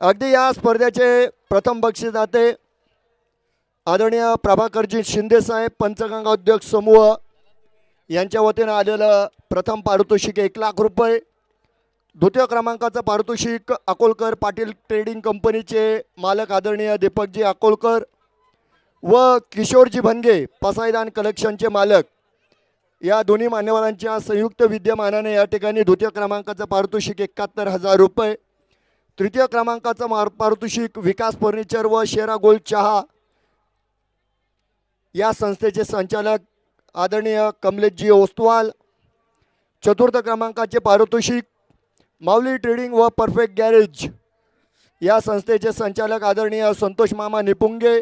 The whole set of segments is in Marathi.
अगदी या स्पर्धेचे प्रथम बक्षीस जाते आदरणीय प्रभाकरजी शिंदे साहेब पंचगंगा उद्योग समूह यांच्या वतीनं आलेलं प्रथम पारितोषिक 1,00,000 रुपये। द्वितीय क्रमांकाचं पारितोषिक अकोलकर पाटील ट्रेडिंग कंपनीचे मालक आदरणीय दीपकजी अकोलकर व किशोरजी भनगे पसायदान कलेक्शनचे मालक या दोन्ही मान्यवरांच्या संयुक्त विद्यमानाने या ठिकाणी द्वितीय क्रमांकाचं पारितोषिक 71,000 रुपये। तृतीय क्रमांकाचं पारितोषिक विकास फर्निचर व शेरा गोल्ड चहा या संस्थेचे संचालक आदरणीय कमलेशजी ओस्तवाल। चतुर्थ क्रमांकाचे पारितोषिक माऊली ट्रेडिंग व परफेक्ट गॅरेज या संस्थेचे संचालक आदरणीय संतोष मामा निपुंगे।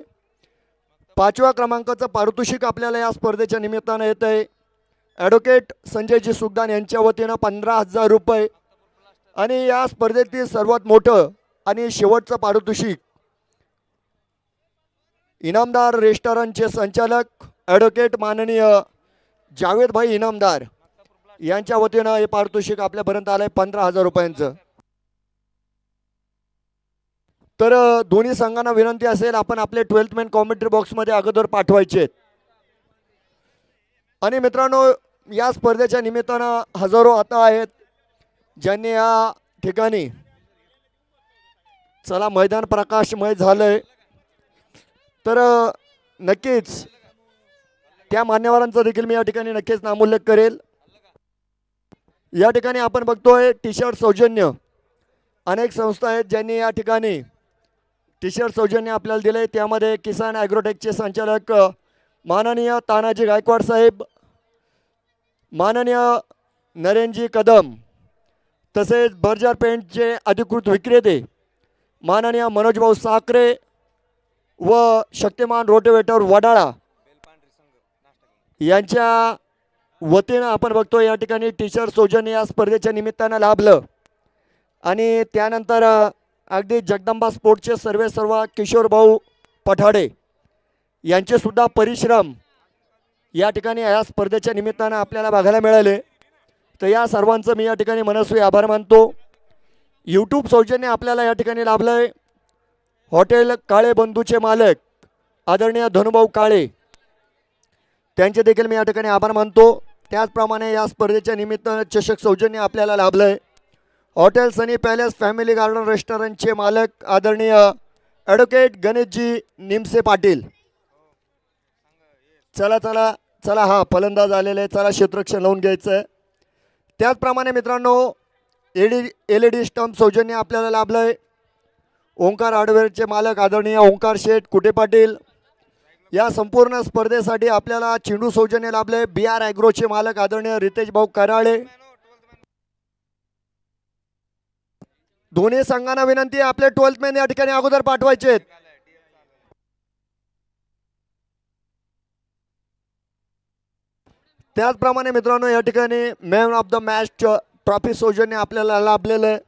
पाचव्या क्रमांकाचं पारितोषिक आपल्याला या स्पर्धेच्या निमित्तानं येत आहे ॲडव्होकेट संजयजी सुगदान यांच्या वतीनं 15,000 रुपये। आणि या स्पर्धेतील सर्वात मोठं आणि शेवटचं पारितोषिक इनामदार रेस्टॉरंटचे संचालक ॲडव्होकेट माननीय जावेदभाई इनामदार यांच्या वतीनं हे पारितोषिक आपल्यापर्यंत आलं आहे 15,000 रुपयांचं। तर दोन्ही संघांना विनंती असेल आपण आपले 12th मॅन कॉमेंट्री बॉक्समध्ये अगोदर पाठवायचे। आणि मित्रांनो या स्पर्धेच्या निमित्तानं हजारो आता आहेत ज्यांनी या ठिकाणी चला मैदान प्रकाशमय झालंय तर नक्कीच त्या मान्यवरांचा देखील मी या ठिकाणी नक्कीच नामोल्लेख करेल। या ठिकाणी आपण बघतोय टी शर्ट सौजन्य अनेक संस्था आहेत ज्यांनी या ठिकाणी टी शर्ट सौजन्य आपल्याला दिले। त्यामध्ये किसान ॲग्रोटेकचे संचालक माननीय तानाजी गायकवाड साहेब, माननीय नरेंद्रजी कदम, तसेच बर्जर पेंटचे अधिकृत विक्रेते माननीय मनोज भाऊ साखरे व शक्तिमान रोटेवेटर वडाळा यांच्या वतीनं आपण बघतो या ठिकाणी टी शर्ट सौजन्य या स्पर्धेच्या निमित्तानं लाभलं। आणि त्यानंतर अगदी जगदंबा स्पोर्टचे सर्व किशोर भाऊ पठाडे यांचे सुद्धा परिश्रम या ठिकाणी या स्पर्धेच्या निमित्तानं आपल्याला बघायला मिळाले। तर या सर्वांचं मी या ठिकाणी मनस्वी आभार मानतो। यूट्यूब सौजन्य आपल्याला या ठिकाणी लाभलं आहे हॉटेल काळे बंधूचे मालक आदरणीय धनुभाऊ काळे त्यांचे देखील मी या ठिकाणी आभार मानतो। त्याचप्रमाणे या स्पर्धेच्या निमित्तानं चषक सौजन्य आपल्याला लाभलं आहे हॉटेल सनी पॅलेस फॅमिली गार्डन रेस्टॉरंटचे मालक आदरणीय ॲडव्होकेट गणेशजी निमसे पाटील। चला चला चला हा फलंदाज आलेले चला क्षेत्ररक्षण लावून घ्यायचं आहे। त्याचप्रमाणे मित्रांनो LED स्टंप सौजन्य आपल्याला लाभलं आहे ओंकार हार्डवेअरचे मालक आदरणीय ओंकार शेठ कुटे पाटील। या संपूर्ण स्पर्धेसाठी आपल्याला चेंडू सौजन्य लाभले BR ॲग्रोचे मालक आदरणीय रितेश भाऊ कराळे। दोन्ही संघांना विनंती आहे आपले 12th मॅन या ठिकाणी अगोदर पाठवायचे। त्याचप्रमाणे मित्रांनो या ठिकाणी man of the match trophy सौजन्य आपल्याला लाभलेलं आहे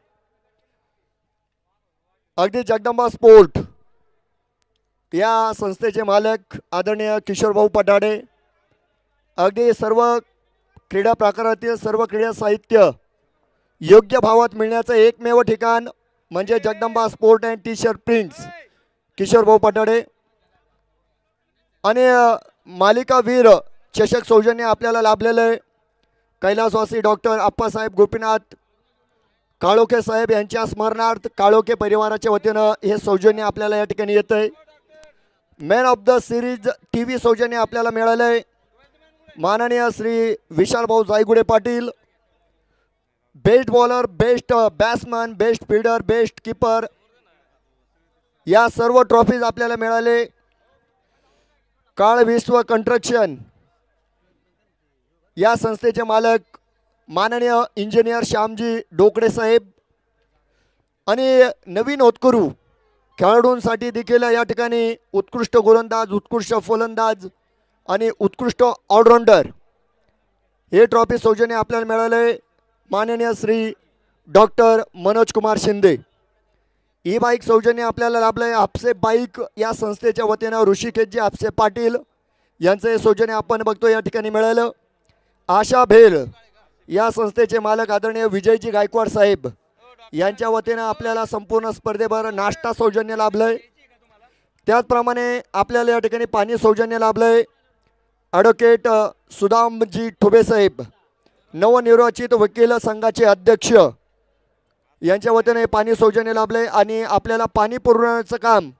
अगदी जगदंबा स्पोर्ट या संस्थेचे मालक आदरणीय किशोर भाऊ पठाडे। अगदी सर्व क्रीडा प्रकारातील सर्व क्रीडा साहित्य योग्य भावात मिळण्याचं एकमेव ठिकाण म्हणजे Jagdamba sport and T shirt prints Kishore भाऊ पठाडे। आणि मालिका वीर चषक सौजन्य आपल्याला लाभलेलं आहे कैलासवासी डॉक्टर आप्पासाहेब गोपीनाथ काळोखे साहेब यांच्या स्मरणार्थ काळोखे परिवाराच्या वतीनं हे सौजन्य आपल्याला या ठिकाणी येत आहे। Man of the series TV सौजन्य आपल्याला मिळालं आहे माननीय Shri Vishal Bhau Jaygude Patil. Best bowler best batsman best fielder best keeper या सर्व ट्रॉफीज आपल्याला मिळाले। काळ विश्व कंस्ट्रक्शन या संस्थेचे मालक माननीय इंजिनियर श्यामजी डोकडे साहेब। आणि नवीन होतकरू खेळाडूंसाठी देखील या ठिकाणी उत्कृष्ट गोलंदाज उत्कृष्ट फलंदाज आणि उत्कृष्ट ऑलराऊंडर हे ट्रॉफी सौजन्य आपल्याला मिळाले माननीय Shri doctor Manoj Kumar Shinde. E bike सौजन्य आपल्याला लाभलं आहे आपसे बाईक या संस्थेच्या वतीनं ऋषिकेशजी आपसे पाटील यांचं हे सौजन्य आपण बघतो या ठिकाणी मिळालं। आशा भेल या संस्थेचे मालक आदरणीय विजयजी गायकवाड साहेब यांच्या वतीनं आपल्याला संपूर्ण स्पर्धेभर नाश्ता सौजन्य लाभलंय. त्याचप्रमाणे आपल्याला या ठिकाणी पाणी सौजन्य लाभलंय. ॲडव्होकेट सुदामजी ठुबे साहेब नवनिर्वाचित वकील संघाचे अध्यक्ष यांच्या वतीने पाणी सौजन्य लाभले आणि आपल्याला पाणी पुरवण्याचं काम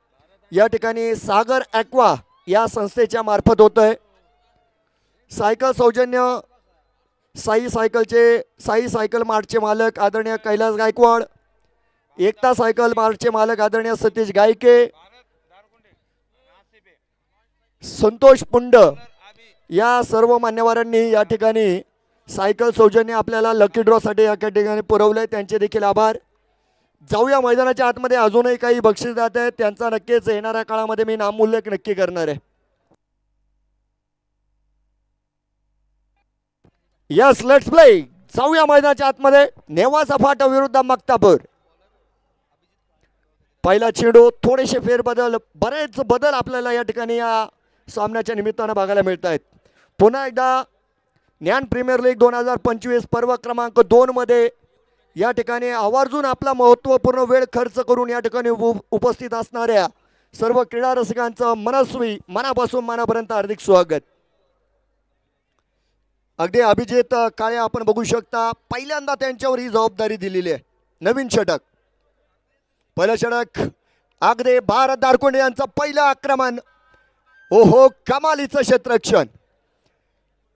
या ठिकाणी सागर ॲक्वा या संस्थेच्या मार्फत होत आहे. सायकल सौजन्य साई सायकल मार्टचे मालक आदरणीय कैलास गायकवाड, एकता सायकल मार्टचे मालक आदरणीय सतीश गायके, संतोष पुंड या सर्व मान्यवरांनी या ठिकाणी सायकल सौजन्य आपल्याला लकी ड्रॉसाठी या ठिकाणी पुरवलंय. त्यांचे देखील आभार. जाऊया मैदानाच्या आतमध्ये. अजूनही काही बक्षीस जात आहेत, त्यांचा नक्कीच येणाऱ्या काळामध्ये मी नामोल्लेख नक्की करणार आहे. Yes, let's play. जाऊया मैदानाच्या आतमध्ये. नेवासा फाटा विरुद्ध मक्तापूर. पहिला चेंडू, थोडेसे फेरबदल, बरेच बदल आपल्याला या ठिकाणी या सामन्याच्या निमित्तानं बघायला मिळत आहेत. पुन्हा एकदा ज्ञान प्रीमियर लीग 2025 पर्व क्रमांक 2 मध्ये या ठिकाणी आवर्जून आपला महत्त्वपूर्ण वेळ खर्च करून या ठिकाणी उपस्थित असणाऱ्या सर्व क्रीडा रसिकांचं मनस्वी मनापासून मनापर्यंत हार्दिक स्वागत. अगदी अभिजित काळे आपण बघू शकता, पहिल्यांदा त्यांच्यावर ही जबाबदारी दिलेली आहे. नवीन षटक, पहिलं षटक अगदी भारत दारकुंडे यांचं पहिलं आक्रमण. ओहो, कमालीचं क्षेत्ररक्षण.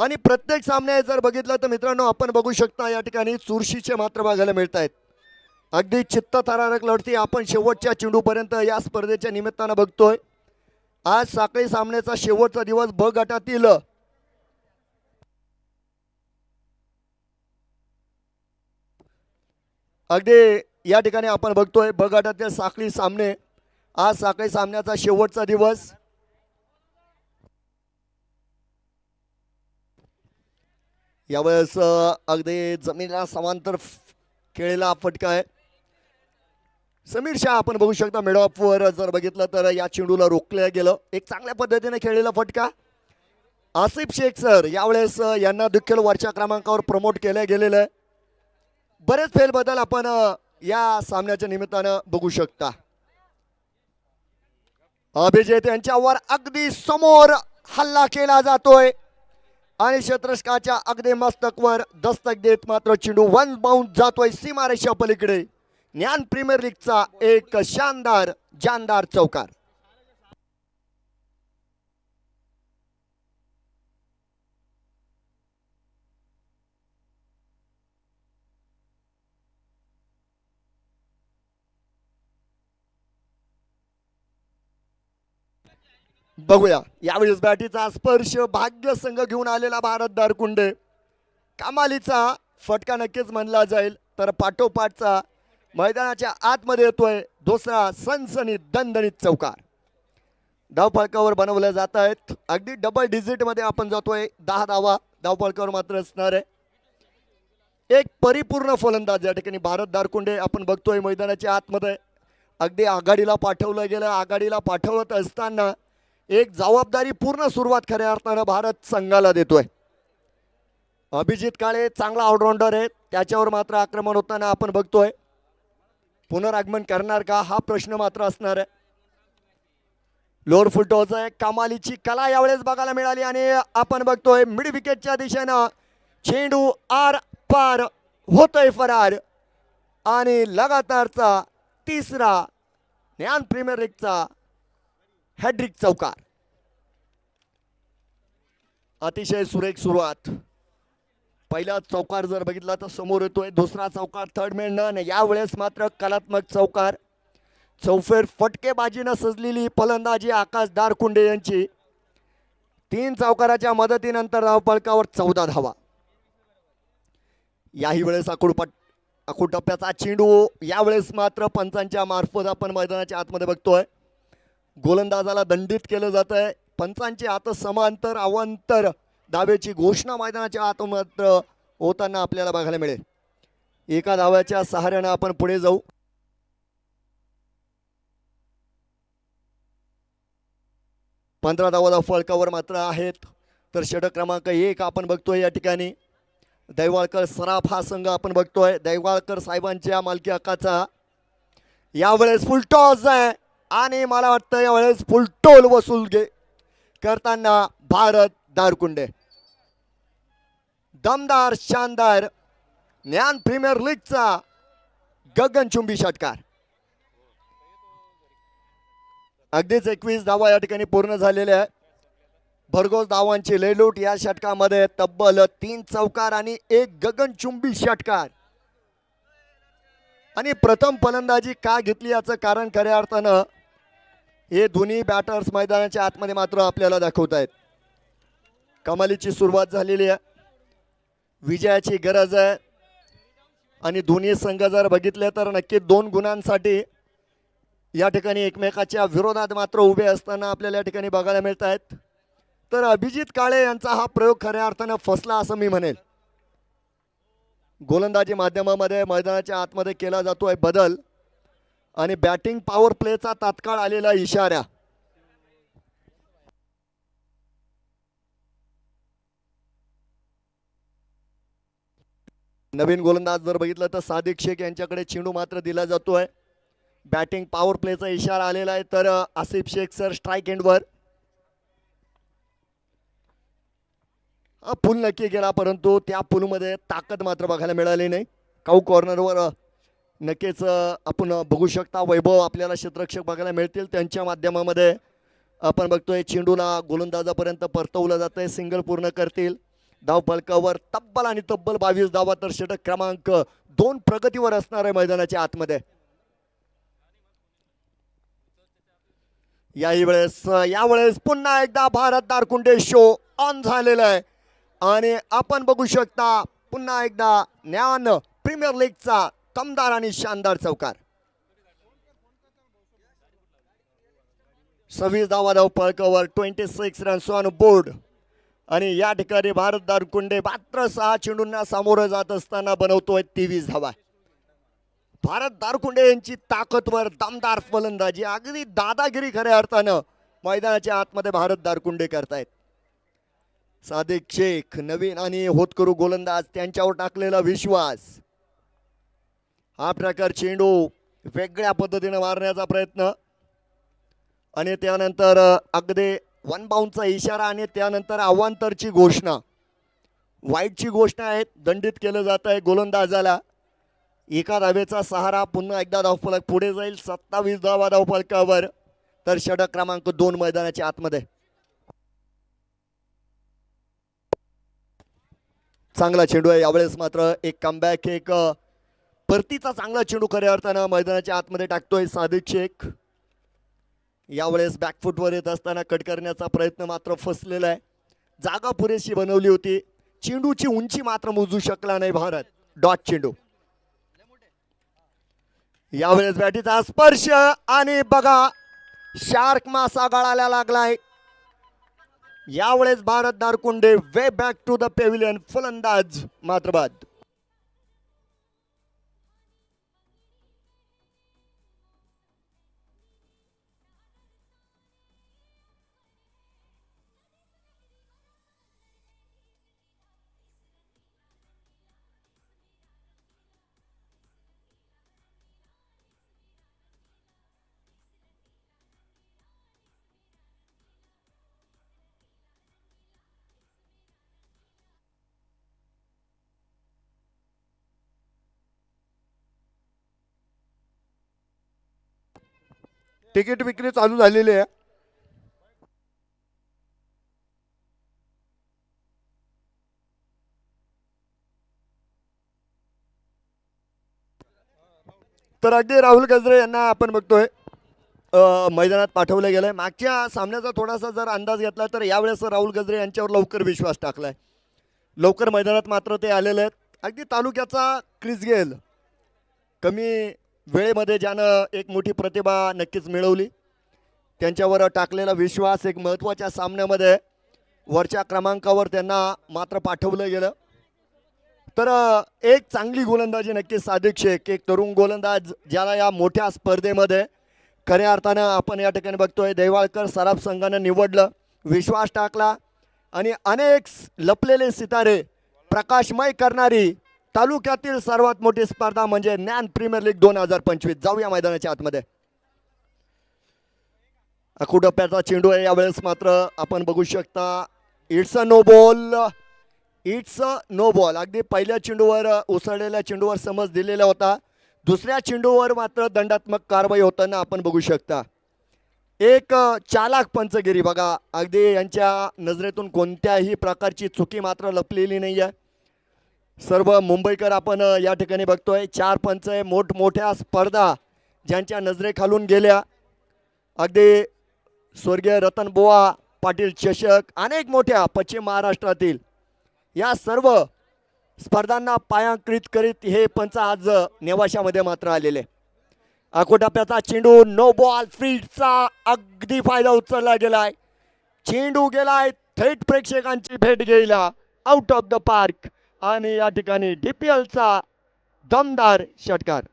आणि प्रत्येक सामन्यात जर बघितलं तर मित्रांनो आपण बघू शकता या ठिकाणी चुरशीचे मात्र बघायला मिळत आहेत. अगदी चित्तथरारक लढती आपण शेवटच्या चेंडूपर्यंत या स्पर्धेच्या निमित्तानं बघतोय. आज साखळी सामन्याचा शेवटचा दिवस. ब गटातील अगदी या ठिकाणी आपण बघतोय ब गटातील साखळी सामने. आज साखळी सामन्याचा शेवटचा दिवस. यावेळेस अगदी जमिनीला समांतर खेळलेला फटका आहे. समीर शाह आपण बघू शकता मिडऑफवर जर बघितलं तर या चेंडूला रोखलं गेलं. एक चांगल्या पद्धतीने खेळलेला फटका. आसिफ शेख सर यावेळेस यांना देखील वरच्या क्रमांकावर प्रमोट केलं गेलेलं आहे. बरेच फेरबदल आपण या सामन्याच्या निमित्तानं बघू शकता. अभिजित यांच्यावर अगदी समोर हल्ला केला जातोय आणि क्षेत्ररक्षकाच्या अगदी मस्तकवर दस्तक देत मात्र चेंडू वन बाउंड जातोय सीमारेषा पलीकडे. ज्ञान प्रीमियर लीगचा एक शानदार जानदार चौकार. बघूया यावेळेस बॅटीचा स्पर्श भाग्य संघ घेऊन आलेला भारत दारकुंडे. कमालीचा फटका नक्कीच म्हणला जाईल. तर पाठोपाठचा मैदानाच्या आतमध्ये येतोय दुसरा सनसनीत दणदणीत चौकार. धावफलकावर बनवल्या जात आहेत. अगदी डबल डिजिट मध्ये आपण जातोय. 10 धावा धावफलकावर मात्र असणार आहे. एक परिपूर्ण फलंदाज या ठिकाणी भारत दारकुंडे आपण बघतोय मैदानाच्या आतमध्ये. अगदी आघाडीला पाठवलं गेलं. आघाडीला पाठवत असताना एक जबाबदारी पूर्ण सुरुवात खऱ्या अर्थानं भारत संघाला देतोय. अभिजित काळे चांगला ऑलराऊंडर आहे. त्याच्यावर मात्र आक्रमण होताना आपण बघतोय. पुनरागमन करणार का हा प्रश्न मात्र असणार आहे. लोअर फुल टॉस आहे. कमालीची कला यावेळेस बघायला मिळाली आणि आपण बघतोय मिड विकेटच्या दिशेनं चेंडू आर पार होतोय फरार आणि लगातारचा तिसरा ज्ञान प्रीमियर लीगचा हॅड्रिक चौकार. अतिशय सुरेख सुरुवात. पहिला चौकार जर बघितला तर समोर येतोय. दुसरा चौकार थर्ड मॅन. यावेळेस मात्र कलात्मक चौकार. चौफेर फटकेबाजीनं सजलेली फलंदाजी आकाश दारकुंडे यांची. 3 चौकाराच्या मदतीनंतर धावफलकावर 14 धावा. याही वेळेस आखूटप्प्याचा चेंडू यावेळेस मात्र पंचांच्या मार्फत आपण मैदानाच्या आतमध्ये बघतोय. गोलंदाजाला दंडित केलं जात आहे. पंचांची आत समांतर अवांतर धावेची घोषणा मैदानाच्या आत मात्र होताना आपल्याला बघायला मिळेल. एका धाव्याच्या सहाऱ्यानं आपण पुढे जाऊ. पंधरा धावा फलकावर मात्र आहेत. तर षटक क्रमांक 1 आपण बघतोय या ठिकाणी दैवाळकर सराफ हा संघ आपण बघतोय. दैवाळकर साहेबांच्या मालकी हक्काचा यावेळेस फुल टॉस आहे आणि मला वाटतं यावेळेस फुल टोल वसूल करताना भारत दारकुंडे. दमदार शानदार ज्ञान प्रीमियर लीगचा गगनचुंबी षटकार. अगदीच 21 धावा या ठिकाणी पूर्ण झालेल्या आहे. भरघोस धावांची लयलूट या षटकामध्ये. तब्बल 3 चौकार आणि 1 गगनचुंबी षटकार. आणि प्रथम फलंदाजी का घेतली याचं कारण खऱ्या अर्थानं हे दोन्ही बॅटर्स मैदानाच्या आतमध्ये मात्र आपल्याला दाखवत आहेत. कमालीची सुरुवात झालेली आहे. विजयाची गरज आहे आणि दोन्ही संघ जर बघितले तर नक्की 2 गुणांसाठी या ठिकाणी एकमेकाच्या विरोधात मात्र उभे असताना आपल्याला या ठिकाणी बघायला मिळत आहेत. तर अभिजित काळे यांचा हा प्रयोग खऱ्या अर्थानं फसला असं मी म्हणेल. गोलंदाजी माध्यमामध्ये मैदानाच्या आतमध्ये केला जातोय बदल आणि बॅटिंग पॉवर प्लेचा तात्काळ आलेला इशारा. नवीन गोलंदाज जर बघितलं तर सादिक शेख यांच्याकडे चेंडू मात्र दिला जातोय. बॅटिंग पॉवर प्लेचा इशारा आलेला आहे. तर आसिफ शेख सर स्ट्राईक एंडवर. पूल नक्की गेला परंतु त्या पूलमध्ये ताकद मात्र बघायला मिळाली नाही. काऊ कॉर्नरवर नक्कीच आपण बघू शकता वैभव आपल्याला क्षेत्ररक्षक बघायला मिळतील. त्यांच्या माध्यमामध्ये आपण बघतोय चेंडूला गोलंदाजापर्यंत परतवलं जातंय. सिंगल पूर्ण करतील. धाव फलकावर तब्बल आणि तब्बल 22 धावा. तर षटक क्रमांक 2 प्रगतीवर असणार आहे मैदानाच्या आतमध्ये. यावेळेस पुन्हा एकदा भारत दारकुंडे शो ऑन झालेला आहे आणि आपण बघू शकता पुन्हा एकदा ज्ञान प्रीमियर लीगचा दमदार आणि शानदार चौकार. 26 धावा धाव फलकावर. 26 रन्स ऑन बोर्ड. आणि या ठिकाणी भारत दारकुंडे मात्र 6 चेंडूंना सामोरं जात असताना बनवतोय 23 धावा. भारत दारकुंडे यांची ताकदवर दमदार फलंदाजी. अगदी दादागिरी खऱ्या अर्थानं मैदानाच्या आतमध्ये भारत दारकुंडे करतायत. सादिक शेख नवीन आणि होतकरू गोलंदाज त्यांच्यावर टाकलेला विश्वास. हा प्रकार चेंडू वेगळ्या पद्धतीने मारण्याचा प्रयत्न आणि त्यानंतर अगदी 1 बाउंसचा इशारा आणि त्यानंतर अवांतरची घोषणा. वाईटची घोषणा आहे. दंडित केलं जात आहे गोलंदाजाला. एका धावेचा सहारा. पुन्हा एकदा धावफलक पुढे जाईल. 27 धावा धावफलकावर. तर षटक क्रमांक 2 मैदानाच्या आतमध्ये. चांगला चेंडू आहे यावेळेस मात्र. एक कमबॅक एक परतीचा चांगला चेंडू खऱ्या अर्थानं मैदानाच्या आतमध्ये टाकतोय सादिक शेख. यावेळेस बॅकफुटवर येत असताना कट करण्याचा प्रयत्न मात्र फसलेला आहे. जागा पुरेशी बनवली होती. चेंडूची उंची मात्र मोजू शकला नाही भारत. डॉट चेंडू. यावेळेस बॅटीचा स्पर्श आणि बघा शार्क मासा गळाला लागलाय. यावेळेस Bharat Darkunde way back to the pavilion. फलंदाज मात्र बाद. तिकीट विक्री चालू झालेली आहे. तर अगदी राहुल गजरे यांना आपण बघतोय मैदानात पाठवलं गेलंय. मागच्या सामन्याचा थोडासा जर अंदाज घेतला तर यावेळेस राहुल गजरे यांच्यावर लवकर विश्वास टाकलाय. लवकर मैदानात मात्र ते आलेले आहेत. अगदी तालुक्याचा क्रिस गेल कमी वेळेमध्ये ज्यानं एक मोठी प्रतिभा नक्कीच मिळवली. त्यांच्यावर टाकलेला विश्वास एक महत्त्वाच्या सामन्यामध्ये वरच्या क्रमांकावर त्यांना मात्र पाठवलं गेलं. तर एक चांगली गोलंदाजी नक्कीच सादिक शेख. एक तरुण गोलंदाज ज्याला या मोठ्या स्पर्धेमध्ये खऱ्या अर्थानं आपण या ठिकाणी बघतोय दैवाळकर सराफ संघानं निवडलं. विश्वास टाकला आणि अनेक लपलेले सितारे प्रकाशमय करणारी तालुक्यातील सर्वात मोठी स्पर्धा म्हणजे ज्ञान प्रीमियर लीग 2025. जाऊया मैदानाच्या आतमध्ये. अकुडप्याचा चेंडू आहे यावेळेस मात्र आपण बघू शकता it's a no ball. It's a no ball. अगदी पहिल्या चेंडूवर उसळलेल्या चेंडूवर समज दिलेला होता. दुसऱ्या चेंडूवर मात्र दंडात्मक कारवाई होताना आपण बघू शकता. एक चालाक पंचगिरी बघा. अगदी यांच्या नजरेतून कोणत्याही प्रकारची चुकी मात्र लपलेली नाही आहे. सर्व मुंबईकर आपण या ठिकाणी बघतोय. 4 पंच मोठमोठ्या स्पर्धा ज्यांच्या नजरेखालून गेल्या. अगदी स्वर्गीय रतनबुवा पाटील चषक अनेक मोठ्या पश्चिम महाराष्ट्रातील या सर्व स्पर्धांना पायांकित करीत हे पंच आज नेवाशामध्ये मात्र आलेले. अकोटाप्याचा चेंडू नो बॉल. फील्डचा अगदी फायदा उचलला गेलाय. चेंडू गेलाय थेट प्रेक्षकांची भेट घ्यायला आउट ऑफ द पार्क आणि या ठिकाणी डीपीएलचा दमदार षटकार.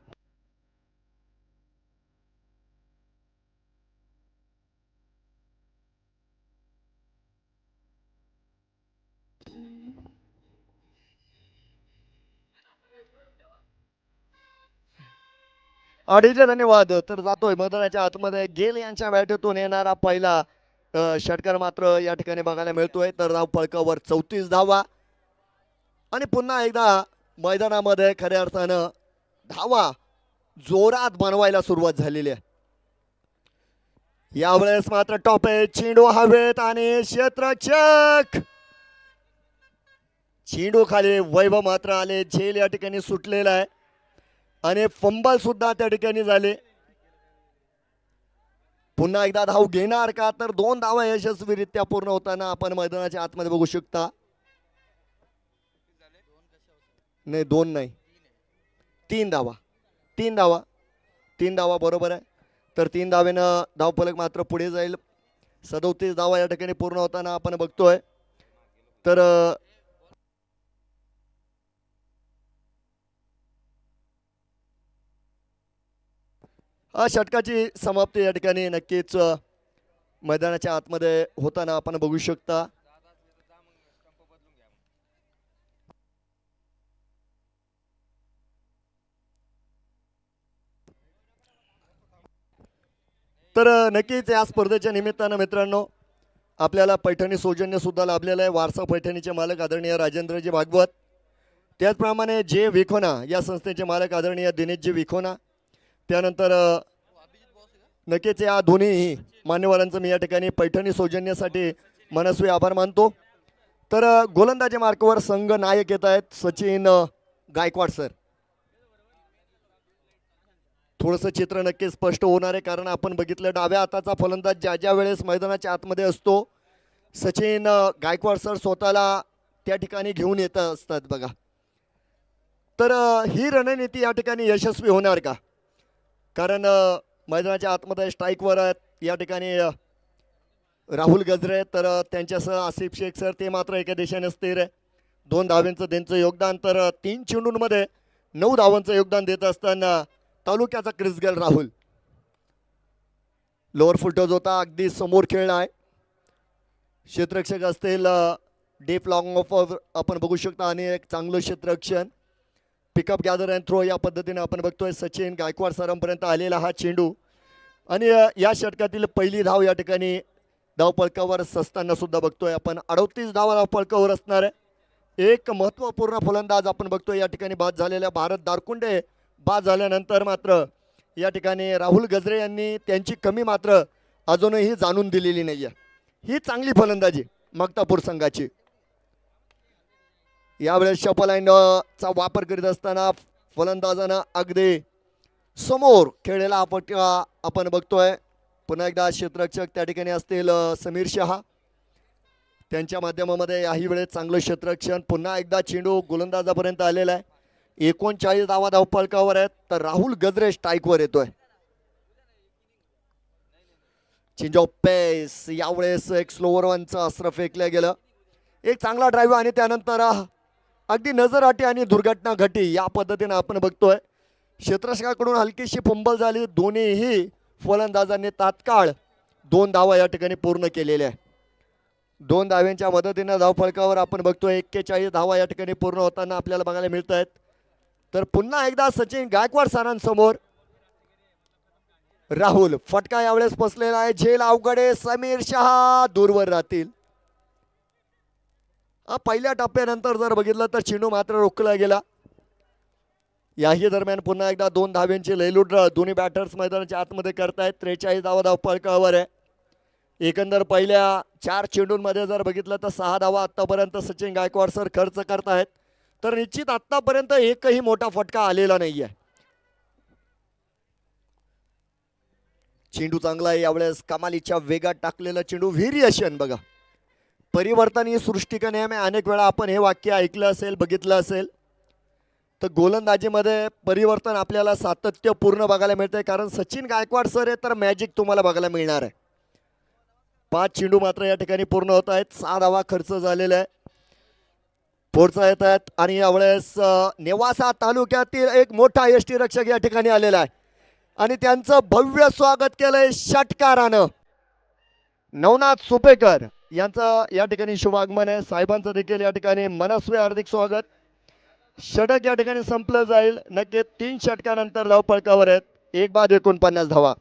अडीचे धन्यवाद. तर जातोय मैदानाच्या आतमध्ये गेल यांच्या बॅटतून येणारा पहिला षटकार मात्र या ठिकाणी बघायला मिळतोय. तर धाव फलकावर 34 धावा आणि पुन्हा एकदा मैदानामध्ये खऱ्या अर्थानं धावा जोरात बनवायला सुरुवात झालेली आहे. यावेळेस मात्र टॉप आहे. चेंडू हवेत आणि क्षेत्ररक्षक चेंडू खाली. वैभव मात्र आले. झेल या ठिकाणी सुटलेला आहे आणि फंबल सुद्धा त्या ठिकाणी झाले. पुन्हा एकदा धाव घेणार का? तर 2 धावा यशस्वीरित्या पूर्ण होताना आपण मैदानाच्या आतमध्ये बघू शकता. नाही 2 नाही 3 धावा. 3 धावा बरोबर आहे. तर 3 धावेनं धावफलक मात्र पुढे जाईल. 37 धावा या ठिकाणी पूर्ण होताना आपण बघतोय. तर षटकाची समाप्ती या ठिकाणी नक्कीच मैदानाच्या आतमध्ये होताना आपण बघू शकता. तर नक्कीच या स्पर्धेच्या निमित्तानं मित्रांनो आपल्याला पैठणी सौजन्य सुद्धा लाभलेलं आहे. वारसा पैठणीचे मालक आदरणीय राजेंद्रजी भागवत, त्याचप्रमाणे जे विखोना या संस्थेचे मालक आदरणीय दिनेशजी विखोना, त्यानंतर नक्कीच या दोन्ही मान्यवरांचं मी या ठिकाणी पैठणी सौजन्यासाठी मनस्वी आभार मानतो. तर गोलंदाजी मार्कवर संघ नायक येत आहेत सचिन गायकवाड सर. थोडंसं चित्र नक्की स्पष्ट होणार आहे कारण आपण बघितलं डाव्या हाताचा फलंदाज ज्या वेळेस मैदानाच्या आतमध्ये असतो सचिन गायकवाड सर स्वतःला त्या ठिकाणी घेऊन येत असतात बघा. तर ही रणनीती या ठिकाणी यशस्वी होणार का? कारण मैदानाच्या आतमध्ये स्ट्राईकवर या ठिकाणी राहुल गजरे तर त्यांच्यासह आसिफ शेख सर ते मात्र एका दिशेने स्थिर आहे. 2 धावांचं त्यांचं योगदान. तर 3 चेंडूंमध्ये 9 धावांचं योगदान देत असताना तालुक्याचा क्रिसगेल राहुल लोअर फुलटॉस होता अगदी समोर खेळला आहे. क्षेत्ररक्षक असतील डीप लॉंग ऑफ आपण बघू शकता आणि एक चांगलं क्षेत्ररक्षण पिकअप गॅदर अँड थ्रो या पद्धतीने आपण बघतोय. सचिन गायकवाड सरांपर्यंत आलेला हा चेंडू आणि या षटकातील पहिली धाव या ठिकाणी धावफलकावर असताना सुद्धा बघतोय आपण. 38 धावा धावफलकावर असणार आहे. एक महत्त्वपूर्ण फलंदाज आपण बघतोय या ठिकाणी बाद झालेल्या भारत दारकुंडे बाद झाल्यानंतर मात्र या ठिकाणी राहुल गजरे यांनी त्यांची कमी मात्र अजूनही जाणून दिलेली नाही आहे. ही चांगली फलंदाजी मगतापूर संघाची. यावेळेस शपलाईनचा वापर करीत असताना फलंदाजानं अगदी समोर खेळलेला आपण बघतोय. पुन्हा एकदा क्षेत्ररक्षक त्या ठिकाणी असतील समीर शहा, त्यांच्या माध्यमामध्ये याही वेळेस चांगलं क्षेत्ररक्षण. पुन्हा एकदा चेंडू गोलंदाजापर्यंत आलेला आहे. 39 धावा धावफलकावर आहेत. तर राहुल गजरे स्ट्राईकवर येतोय. चेंज ऑफ पेस यावेळेस एक स्लोवर वनचं अस्त्र फेकलं गेलं. एक चांगला ड्राईव्ह आणि त्यानंतर अगदी नजरअटी आणि दुर्घटना घटी या पद्धतीने आपण बघतोय. क्षेत्ररक्षकाकडून हलकीशी फंबल झाली. दोन्हीही फलंदाजांनी तात्काळ 2 धावा या ठिकाणी पूर्ण केलेल्या आहे. 2 धाव्यांच्या मदतीने धावफलकावर आपण बघतोय 41 धावा या ठिकाणी पूर्ण होताना आपल्याला बघायला मिळत आहेत. तर पुन्हा एकदा सचिन गायकवाड सरांसमोर राहुल. फटका यावेळेस फसलेला आहे. झेल अवघडे. समीर शहा दूरवर राहतील. पहिल्या टप्प्यानंतर जर बघितलं तर चेंडू मात्र रोखला गेला. याही दरम्यान पुन्हा एकदा 2 धाव्यांची लयलूट दोन्ही बॅटर्स मैदानाच्या आतमध्ये करतायत. 43 धावा धावफलकावर आहे. एकंदर पहिल्या 4 चेंडूंमध्ये जर बघितलं तर 6 धावा आतापर्यंत सचिन गायकवाड सर खर्च करतायत. तर निश्चित आतापर्यंत एकही मोठा फटका आलेला नाहीये. चेंडू चांगला आहे यावेळेस. कमालीच्या वेगात टाकलेला चेंडू. व्हेरिएशन बघा. परिवर्तन ही सृष्टी का नेहमी. अनेक वेळा आपण हे वाक्य ऐकलं असेल, बघितलं असेल. तर गोलंदाजीमध्ये परिवर्तन आपल्याला सातत्यपूर्ण बघायला मिळते. कारण सचिन गायकवाड सर आहे तर मॅजिक तुम्हाला बघायला मिळणार आहे. 5 चेंडू मात्र या ठिकाणी पूर्ण होत आहेत. 6 धावा खर्च झालेला आहे. पुढचा येत आहेत आणि यावेळेस नेवासा तालुक्यातील एक मोठा यष्टी रक्षक या ठिकाणी आलेला आहे आणि त्यांचं भव्य स्वागत केलंय षटकारानं. नवनाथ सुपेकर यांचं या ठिकाणी शुभागमन आहे. साहेबांचं देखील या ठिकाणी मनस्वी हार्दिक स्वागत. षटक या ठिकाणी संपलं जाईल. नक्की 3 षटकानंतर धावफलकावर आहेत. 1 बाद 49 धावा.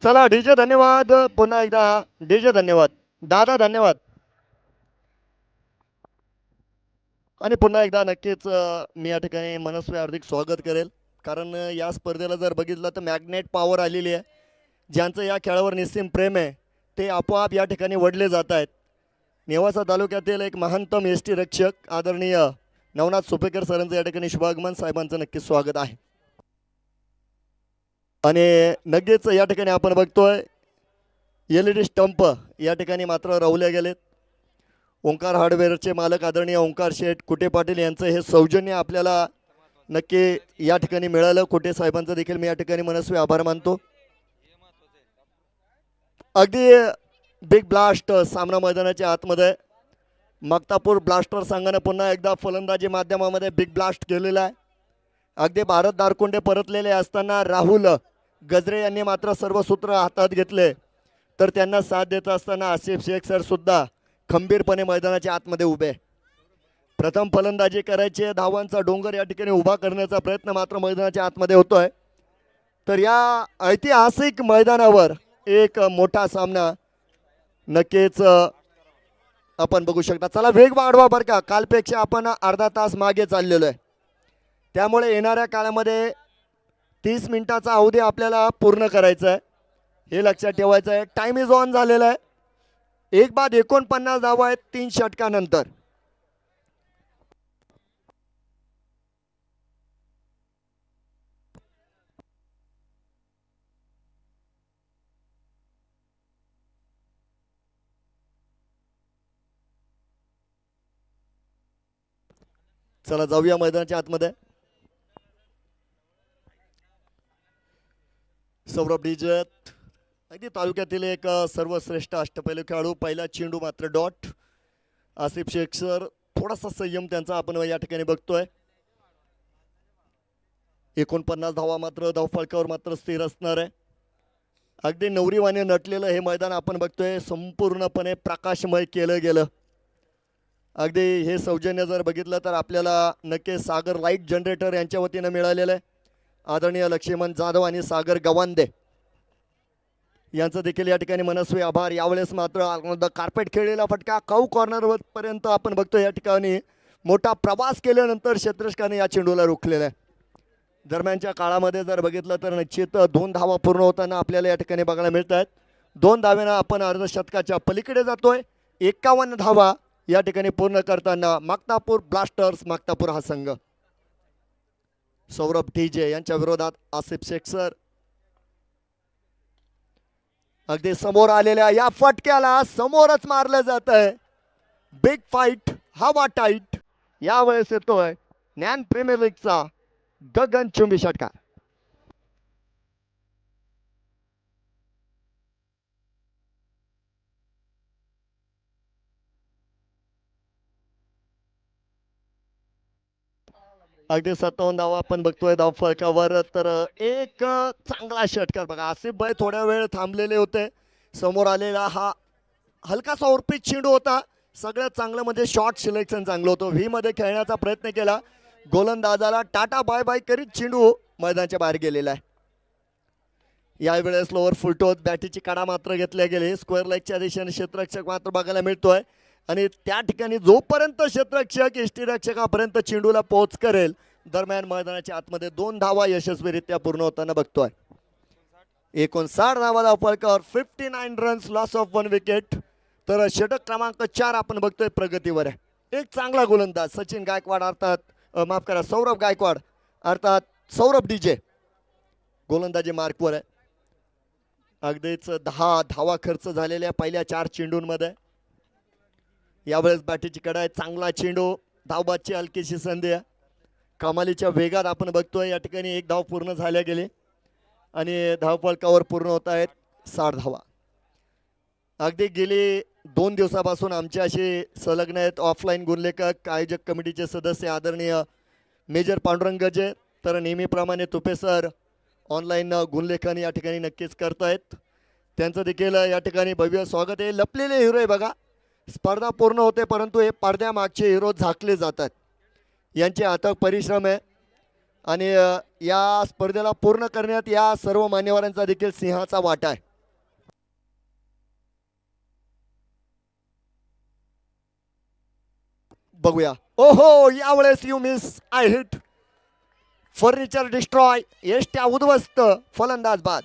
चला डीजे धन्यवाद. पुन्हा एकदा डीजे धन्यवाद. दादा धन्यवाद. आणि पुन्हा एकदा नक्कीच मी या ठिकाणी मनस्वी हार्दिक स्वागत करेल. कारण या स्पर्धेला जर बघितलं तर मॅग्नेट पॉवर आलेली आहे. ज्यांचं या खेळावर निस्सीम प्रेम आहे ते आपोआप या ठिकाणी वडले जात आहेत. नेवासा तालुक्यातील एक महानतम यष्टी रक्षक आदरणीय नवनाथ सुपेकर सरांचं या ठिकाणी शुभागमन. साहेबांचं नक्कीच स्वागत आहे. आणि नक्कीच या ठिकाणी आपण बघतोय LED स्टंप या ठिकाणी मात्र रावले गेलेत. ओंकार हार्डवेअरचे मालक आदरणीय ओंकार शेठ कुटे पाटील यांचं हे सौजन्य आपल्याला नक्की या ठिकाणी मिळालं. कुटे साहेबांचं देखील मी या ठिकाणी मनस्वी आभार मानतो. अगदी बिग ब्लास्ट सामना मैदानाच्या आतमध्ये मक्तापूर ब्लास्टर संघाने पुन्हा एकदा फलंदाजी माध्यमामध्ये बिग ब्लास्ट केलेला आहे. अगदी भारत दारकुंडे परतलेले असताना राहुल गजरे यांनी मात्र सर्व सूत्र हातात घेतले. तर त्यांना साथ देत असताना आसिफ शेख सर सुद्धा खंबीरपणे मैदानाच्या आतमध्ये उभे. प्रथम फलंदाजी करायची. धावांचा डोंगर या ठिकाणी उभा करण्याचा प्रयत्न मात्र मैदानाच्या आतमध्ये होतोय. तर या ऐतिहासिक मैदानावर एक मोठा सामना नक्कीच आपण बघू शकता. चला वेग वाढवा बरं का. कालपेक्षा आपण अर्धा तास मागे चाललेलो आहे. त्यामुळे येणाऱ्या काळामध्ये 30 मिनिटाचा अवधी आपल्याला पूर्ण करायचा आहे. हे लक्षात ठेवायचं आहे. टाइम इज ऑन झालेला आहे. 1 बाद 49 धावा आहेत 3 षटकानंतर. चला जाऊया मैदानाच्या आतमध्ये. सौरभ डिजत अगदी तालुक्यातील एक सर्वश्रेष्ठ अष्टपैलू खेळाडू. पहिला चेंडू मात्र डॉट. आसिफ शेख सर थोडासा संयम त्यांचा आपण या ठिकाणी बघतोय. 49 धावा मात्र धावफलकावर मात्र स्थिर असणार आहे. अगदी नवरीवाने नटलेलं हे मैदान आपण बघतोय. संपूर्णपणे प्रकाशमय केलं गेलं. अगदी हे सौजन्य जर बघितलं तर आपल्याला नक्की सागर लाईट जनरेटर यांच्या वतीनं मिळालेलं आहे. आदरणीय लक्ष्मण जाधव आणि सागर गवांदे यांचं देखील या ठिकाणी मनस्वी आभार. यावेळेस मात्र कार्पेट खेळलेला फटका कौ कॉर्नर पर्यंत आपण बघतो. या ठिकाणी मोठा प्रवास केल्यानंतर क्षेत्ररक्षकाने या चेंडूला रोखलेला आहे. दरम्यानच्या काळामध्ये जर बघितलं तर निश्चित 2 धावा पूर्ण होताना आपल्याला या ठिकाणी बघायला मिळत आहेत. 2 धावेनं आपण अर्धशतकाच्या पलीकडे जातोय. 51 धावा या ठिकाणी पूर्ण करताना माक्तापूर ब्लास्टर्स माक्तापूर हा संघ. सौरभ टीजे यांच्या विरोधात आसिफ शेख सर. अगदी समोर आलेल्या या फटक्याला समोरच मारलं जात आहे. बिग फाईट हवा टाईट यावेळेस येतोय ज्ञान प्रीमियर लीगचा गगनचुंबी षटकार. अगदी 57 धावा आपण बघतोय धाव फलकावर. तर एक चांगला षटकार बघा. आसिफ भाई थोड्या वेळ थांबलेले होते. समोर आलेला हा हलकासा ओरपीट चेंडू होता. सगळ्यात चांगलं म्हणजे शॉट सिलेक्शन चांगलं होतं. व्ही मध्ये खेळण्याचा प्रयत्न केला. गोलंदाजाला टाटा बाय बाय करीत चेंडू मैदानाच्या बाहेर गेलेला आहे. यावेळेस लोअर फुलटोत बॅटीची कडा मात्र घेतल्या गेली. स्क्वेअर लेगच्या दिशेने क्षेत्ररक्षक मात्र बघायला मिळतोय. आणि त्या ठिकाणी जोपर्यंत क्षेत्ररक्षक यष्टीरक्षकापर्यंत चेंडूला पोहोच करेल दरम्यान मैदानाच्या आतमध्ये 2 धावा यशस्वीरित्या पूर्ण होताना बघतोय. 59 धावा फलकावर 59 रन्स लॉस ऑफ 1 विकेट. तर षटक क्रमांक 4 आपण बघतोय प्रगतीवर आहे. एक चांगला गोलंदाज सचिन गायकवाड अर्थात माफ करा सौरभ गायकवाड अर्थात सौरभ डीजे गोलंदाजी मार्कवर आहे. अगदीच 10 धावा खर्च झालेल्या पहिल्या 4 चेंडूंमध्ये. यावेळेस बॅटीची कडा आहे. चांगला चेंडू धावबादची हलकीशी संधी आहे. कमालीच्या वेगात आपण बघतोय या ठिकाणी 1 धाव पूर्ण झाल्या गेली आणि धावफलकावर पूर्ण होत आहेत 60 धावा. अगदी गेली 2 दिवसापासून आमच्याशी संलग्न आहेत ऑफलाईन गुणलेखक आयोजक कमिटीचे सदस्य आदरणीय मेजर पांडुरंग गजे. तर नेहमीप्रमाणे तुपे सर ऑनलाईन गुणलेखन या ठिकाणी नक्कीच करत आहेत. त्यांचं देखील या ठिकाणी भव्य स्वागत आहे. लपलेले हिरो आहे बघा. स्पर्धा पूर्ण होते परंतु हे पडद्यामागचे हिरो झाकले जातात. यांचे अथक परिश्रम आहे आणि या स्पर्धेला पूर्ण करण्यात या सर्व मान्यवरांचा देखील सिंहाचा वाटा आहे. बघूया. ओहो यावेळेस you miss I hit furniture destroy एष्ट्या उद्ध्वस्त फलंदाज बाद.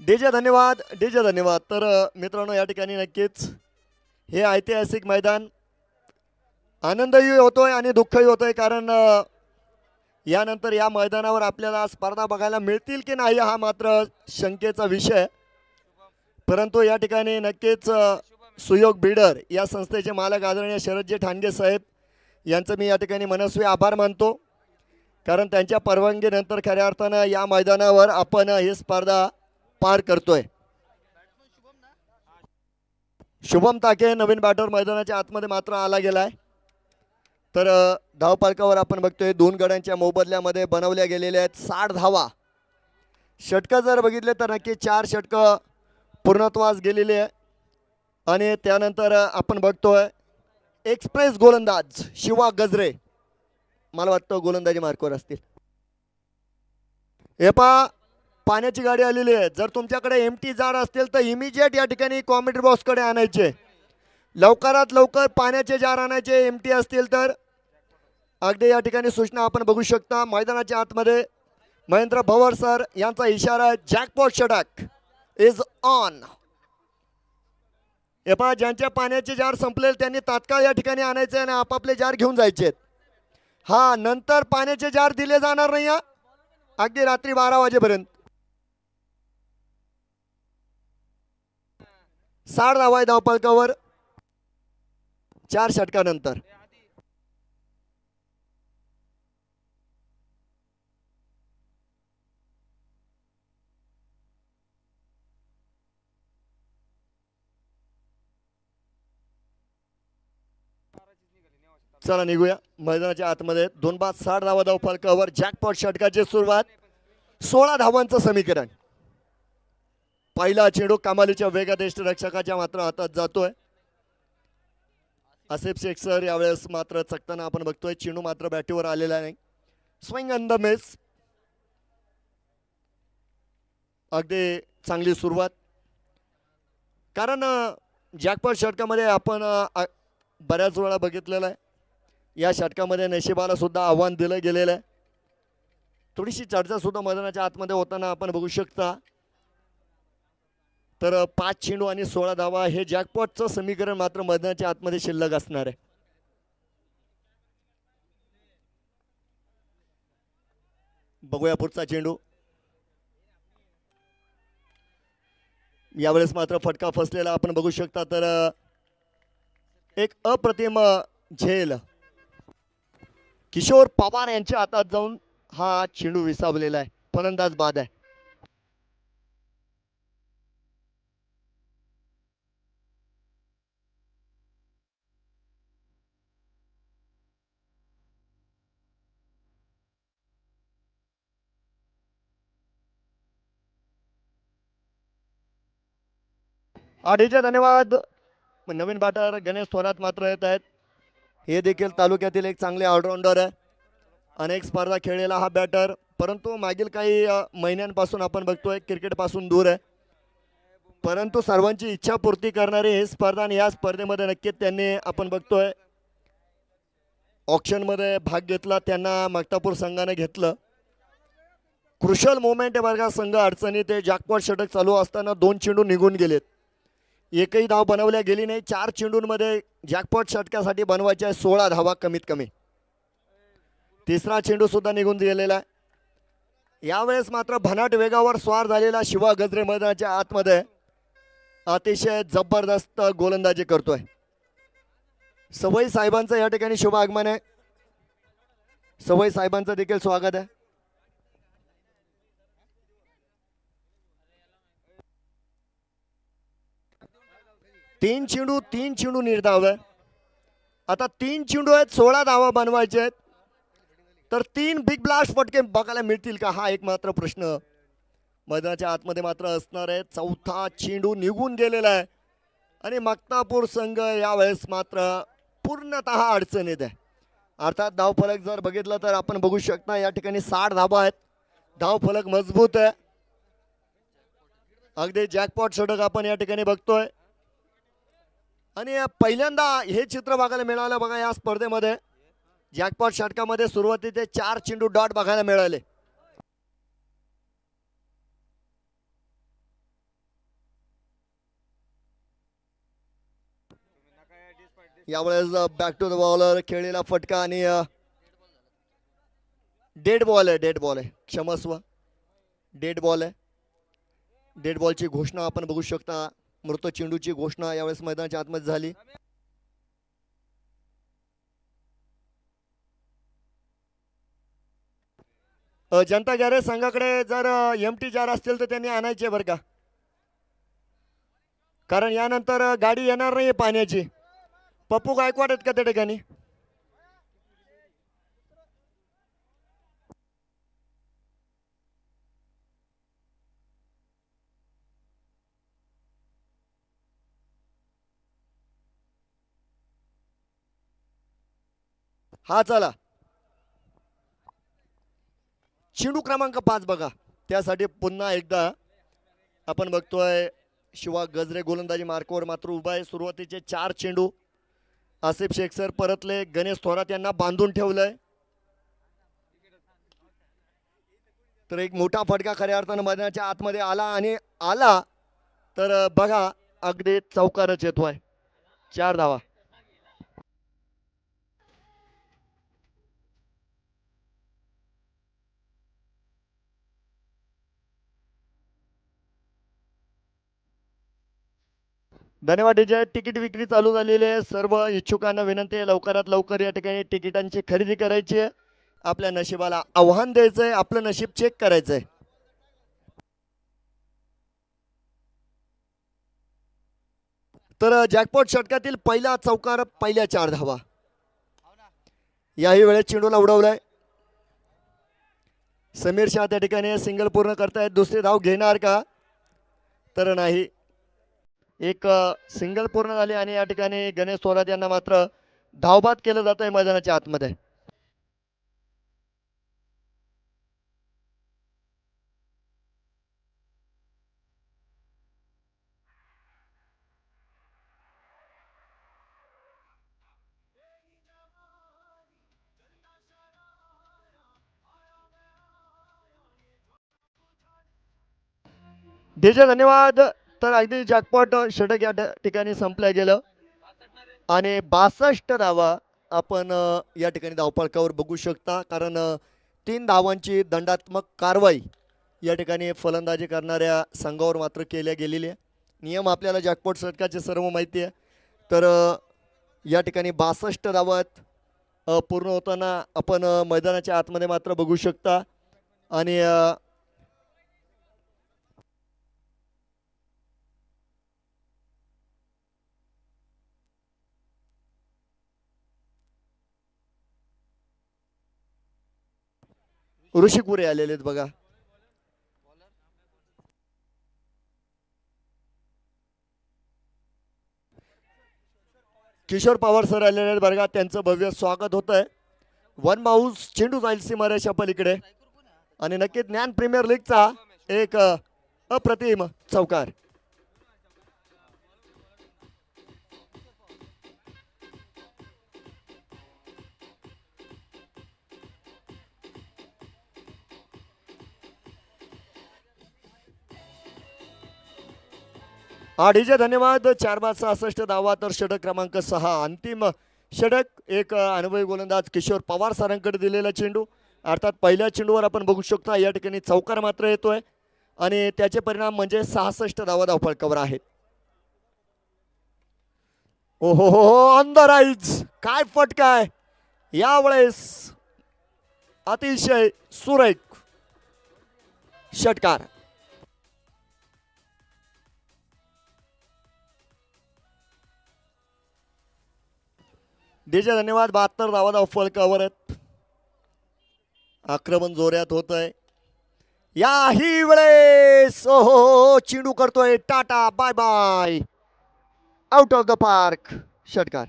डीजे धन्यवाद डीजे धन्यवाद. तर मित्रांनो या ठिकाणी नक्कीच हे ऐतिहासिक मैदान आनंदही होतोय आणि दुःखही होतोय कारण यानंतर या मैदानावर आपल्याला स्पर्धा बघायला मिळतील की नाही हा मात्र शंकेचा विषय. परंतु या ठिकाणी नक्कीच सुयोग बिल्डर या संस्थेचे मालक आदरणीय शरदजी ठाणगे साहेब यांचं मी या ठिकाणी मनस्वी आभार मानतो कारण त्यांच्या परवानगीनंतर खऱ्या अर्थानं या मैदानावर आपण ही स्पर्धा पार करतोय. शुभम ताके नवीन बॅटर मैदानाच्या आतमध्ये मात्र आला गेलाय. तर धावफलकावर आपण बघतोय 2 गड्यांच्या मोबदल्यामध्ये बनवल्या गेलेल्या आहेत 60 धावा. षटकं जर बघितले तर नक्की 4 षटकं पूर्णत्वास गेलेली आहे आणि त्यानंतर आपण बघतोय एक्सप्रेस गोलंदाज शिवा गजरे मला वाटतं गोलंदाजी मार्कवर असतील. हे पहा पाण्याची गाडी आलेली आहे. जर तुमच्याकडे एमटी जार असतील तर इमिजिएट या ठिकाणी कॉमेंट्री बॉक्सकडे आणायचे. लवकरात लवकर पाण्याचे जार आणायचे एमटी असतील तर. अगदी या ठिकाणी सूचना आपण बघू शकता. मैदानाच्या आतमध्ये महेंद्र भवर सर यांचा इशारा जॅकपॉट षटक इज ऑन. हे पहा ज्यांच्या पाण्याचे जार संपले त्यांनी तात्काळ या ठिकाणी आणायचे आणि आपापले जार घेऊन जायचे. हा नंतर पाण्याचे जार दिले जाणार नाही अगदी रात्री 12 वाजेपर्यंत. 60 धावा धावफलकावर 4 षटकानंतर. चला निघूया मैदानाच्या आतमध्ये. 2 बाद 60 धावा धाव फलकावर जॅकपॉट षटकाची सुरुवात. 16 धावांचं समीकरण. पहिला चेंडू कमालीच्या वेगात यष्टिरक्षकाच्या मात्र हातात जातोय. आसिफ शेख सर यावेळेस मात्र चकताना आपण बघतोय. चेंडू मात्र बॅटीवर आलेला नाही. Swing and the miss. अगदी चांगली सुरुवात. कारण जॅकपॉट षटकामध्ये आपण बऱ्याच वेळा बघितलेलं आहे. या षटकामध्ये नशिबाला सुद्धा आव्हान दिलं गेलेलं आहे. थोडीशी चर्चा सुद्धा मैदानाच्या आतमध्ये होताना आपण बघू शकता. तर 5 चेंडू आणि 16 धावा हे जॅकपॉटचं समीकरण मात्र मैदानाच्या आतमध्ये शिल्लक असणार आहे. बघूया पुढचा चेंडू. यावेळेस मात्र फटका फसलेला आपण बघू शकता. तर एक अप्रतिम झेल किशोर पवार यांच्या हातात जाऊन हा चेंडू विसावलेला आहे. फलंदाज बाद आहे. आधीचे धन्यवाद. नवीन बॅटर गणेश थोरात मात्र येत आहेत. हे देखील तालुक्यातील एक चांगले ऑलराऊंडर आहे. अनेक स्पर्धा खेळलेला हा बॅटर, परंतु मागील काही महिन्यांपासून आपण बघतोय क्रिकेटपासून दूर आहे. परंतु सर्वांची इच्छापूर्ती करणारी ही स्पर्धा आणि या स्पर्धेमध्ये नक्कीच त्यांनी आपण बघतोय ऑक्शनमध्ये भाग घेतला. त्यांना मक्तापूर संघाने घेतलं. क्रुशल मोमेंट आहे बरं का. संघ अडचणी ते जॅकपॉट षटक चालू असताना 2 चेंडू निघून गेलेत. एकही धाव बनवल्या गेली नाही. 4 चेंडूंमध्ये जॅकपॉट षटकासाठी बनवायच्या 16 धावा कमीत कमी. तिसरा चेंडू सुद्धा निघून गेलेला आहे. यावेळेस मात्र भन्नाट वेगावर स्वार झालेला शिवा गजरे मैदानाच्या आतमध्ये अतिशय जबरदस्त गोलंदाजी करतोय. सवई साहेबांचं या ठिकाणी शुभ आगमन आहे. सवई साहेबांचं देखील स्वागत आहे. तीन चेंडू निर्धाव आहे. आता 3 चेंडू आहेत, 16 धावा बनवायचे आहेत. तर 3 बिग ब्लास्ट फटके बघायला मिळतील का, हा एक मात्र प्रश्न मैदानाच्या आतमध्ये मात्र असणार आहे. चौथा चेंडू निघून गेलेला आहे आणि मक्तापूर संघ यावेळेस मात्र पूर्णतः अडचणीत आहे. अर्थात धावफलक जर बघितलं तर आपण बघू शकता या ठिकाणी 60 धावा आहेत. धावफलक मजबूत आहे. अगदी जॅकपॉट षटक आपण या ठिकाणी बघतोय आणि पहिल्यांदा हे चित्र बघायला मिळालं बघा या स्पर्धेमध्ये. जॅकपॉट षटकामध्ये सुरुवातीचे 4 चेंडू डॉट बघायला मिळाले. यावेळेस बॅक टू द बॉलर खेळलेला फटका आणि डेड बॉल आहे. क्षमस्व, डेड बॉल आहे. डेड बॉलची घोषणा आपण बघू शकता. मृत चेंडूची घोषणा यावेळेस मैदानाच्या आतमध्ये झाली. जनता गॅरेज संघाकडे जर एमटी जार असतील तर त्यांनी आणायचे बरं का, कारण यानंतर गाडी येणार नाही पाण्याची. पप्पू गायकवाड आहेत का त्या ठिकाणी? हा चला चेंडू क्रमांक 5 बघा. त्यासाठी पुन्हा एकदा आपण बघतोय शिवा गजरे गोलंदाजी मार्कवर मात्र उभा आहे. सुरुवातीचे 4 चेंडू आसिफ शेख सर परतले. गणेश थोरात यांना बांधून ठेवलंय. तर एक मोठा फटका खऱ्या अर्थानं मैदानाच्या आतमध्ये आला तर बघा अगदी चौकारच येतोय. 4 धावा. धन्यवाद विजय. तिकीट विक्री चालू झालेली आहे. सर्व इच्छुकांना विनंती आहे लवकरात लवकर या ठिकाणी तिकिटांची खरेदी करायची आहे. आपल्या नशिबाला आव्हान द्यायचंय, आपलं नशीब चेक करायचंय. तर जॅकपॉट षटकातील पहिला चौकार, पहिल्या 4 धावा. याही वेळेस चेंडूला उडवलाय. समीर शाह त्या ठिकाणी सिंगल पूर्ण करतायत. दुसरी धाव घेणार का तर नाही. एक सिंगल पूर्ण झाली आणि या ठिकाणी गणेश थोरात यांना मात्र धावबाद केलं जात आहे मैदानाच्या आतमध्ये. डीजे धन्यवाद. तर अगदी जॅकपॉट षटक या ठिकाणी संपलं गेलं आणि 62 धावा आपण या ठिकाणी धावफलकावर बघू शकता. कारण 3 धावांची दंडात्मक कारवाई या ठिकाणी फलंदाजी करणाऱ्या संघावर मात्र केल्या गेलेली आहे. नियम आपल्याला जॅकपॉट षटकाचे सर्व माहिती आहे. तर या ठिकाणी 62 धावात पूर्ण होताना आपण मैदानाच्या आतमध्ये मात्र बघू शकता. आणि ऋषिकुरे आलेले आहेत बघा. किशोर पवार सर आलेले आहेत बरं का. त्यांचं भव्य स्वागत होत आहे. वन माऊस चेंडू जाईल सीमारेषा पलीकडे आणि नक्कीच ज्ञान प्रीमियर लीगचा एक अप्रतिम चौकार. डीजे धन्यवाद. 4 बाद 66 धावा. तर षटक क्रमांक 6 अंतिम षटक. एक अनुभवी गोलंदाज किशोर पवार सरांकडे दिलेला चेंडू. अर्थात पहिल्या चेंडूवर आपण बघू शकता या ठिकाणी चौकार मात्र येतोय आणि त्याचे परिणाम म्हणजे 66 धावा धावफलकावर आहेत. ओहो हो ऑन द राईज. काय फटकाय यावेळेस. अतिशय सुरेख षटकार. डीजे धन्यवाद. 72 धावा धावफलकावर आहेत. आक्रमण जोरात होत आहे याही वेळेस. ओहो चेंडू करतोय tata bye bye. Out of the park षटकार.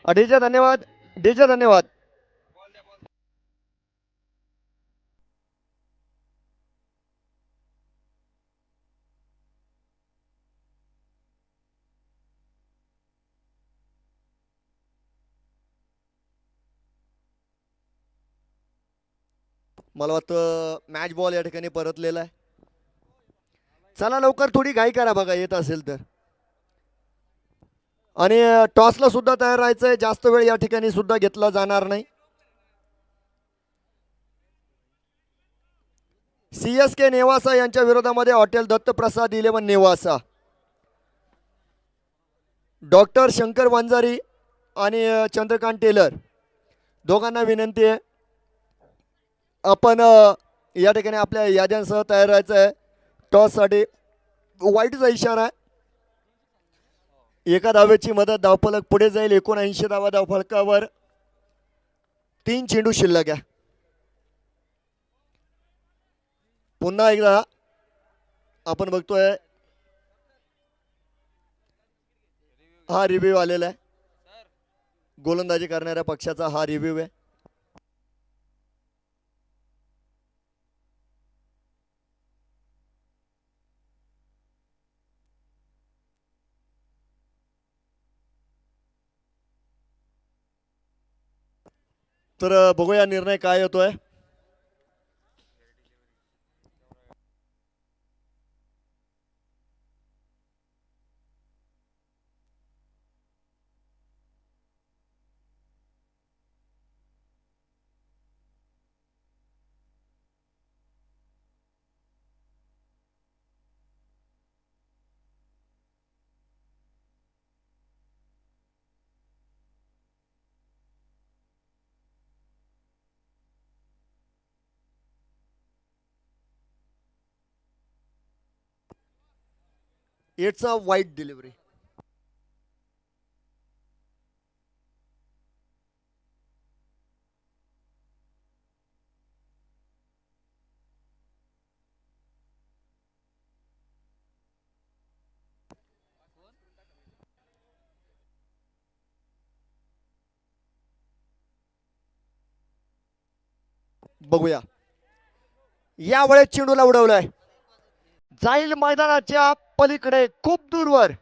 डीजे धन्यवाद. डीजे धन्यवाद. मला वाटतं मॅच बॉल या ठिकाणी परतलेला आहे. चला लवकर थोडी घाई करा बघा येत असेल तर. आणि टॉसला सुद्धा तयार राहायचंय. जास्त वेळ या ठिकाणी सुद्धा घेतला जाणार नाही. CSK नेवासा यांच्या विरोधामध्ये हॉटेल दत्तप्रसाद 11 नेवासा. डॉक्टर शंकर वांजारी आणि चंद्रकांत टेलर दोघांना विनंती आहे आपण या ठिकाणी आपल्या याद्यांसह तयार राहायचं आहे. टॉससाठी वाईटचा इशारा आहे. एका धावेची मदत धावफलक पुढे जाईल. 79 धावा धावफलकावर. 3 चेंडू शिल्लक आहे. पुन्हा एकदा आपण बघतोय हा रिव्ह्यू आलेला आहे. गोलंदाजी करणाऱ्या पक्षाचा हा रिव्ह्यू आहे. तर बघूया निर्णय काय होतोय. इट्स अ वाईट डिलिव्हरी. बघूया यावेळेस चेंडूला उडवलंय, जाईल मैदानाच्या पलीकडे खूप दूरवर.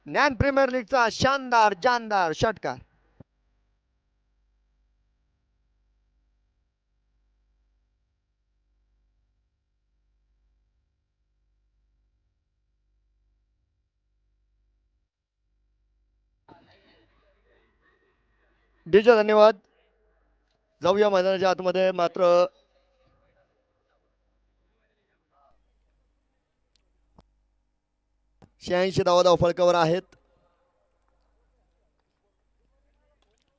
ज्ञान प्रीमियर लीगचा शानदार जानदार षटकार. डीजे धन्यवाद. जाऊया मैदानाच्या आतमध्ये. मात्र 86 धावा फलकावर आहेत.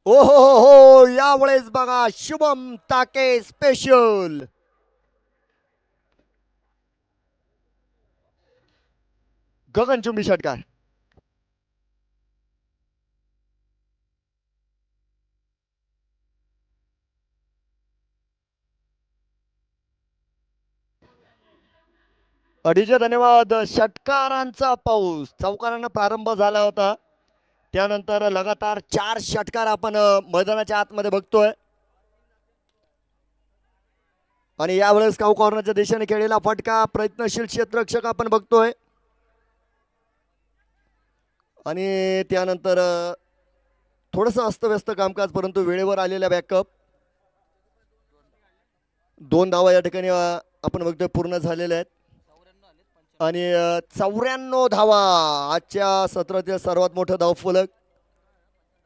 ओ हो हो हो, यावेळेस बघा शुभम ताके स्पेशल. गगनचुंबी षटकार. अडीचे धन्यवाद. षटकारांचा पाऊस चौकारांना प्रारंभ झाला होता, त्यानंतर लगातार 4 षटकार आपण मैदानाच्या आतमध्ये बघतोय. आणि यावेळेस काऊ कॉर्नरच्या दिशेने खेळलेला फटका, प्रयत्नशील क्षेत्ररक्षक आपण बघतोय. आणि त्यानंतर थोडंसं अस्तव्यस्त कामकाज, परंतु वेळेवर आलेल्या बॅकअप. 2 धावा या ठिकाणी आपण बघतोय पूर्ण झालेल्या आहेत. आणि 94 धावा आजच्या सत्रातील सर्वात मोठं धावफलक.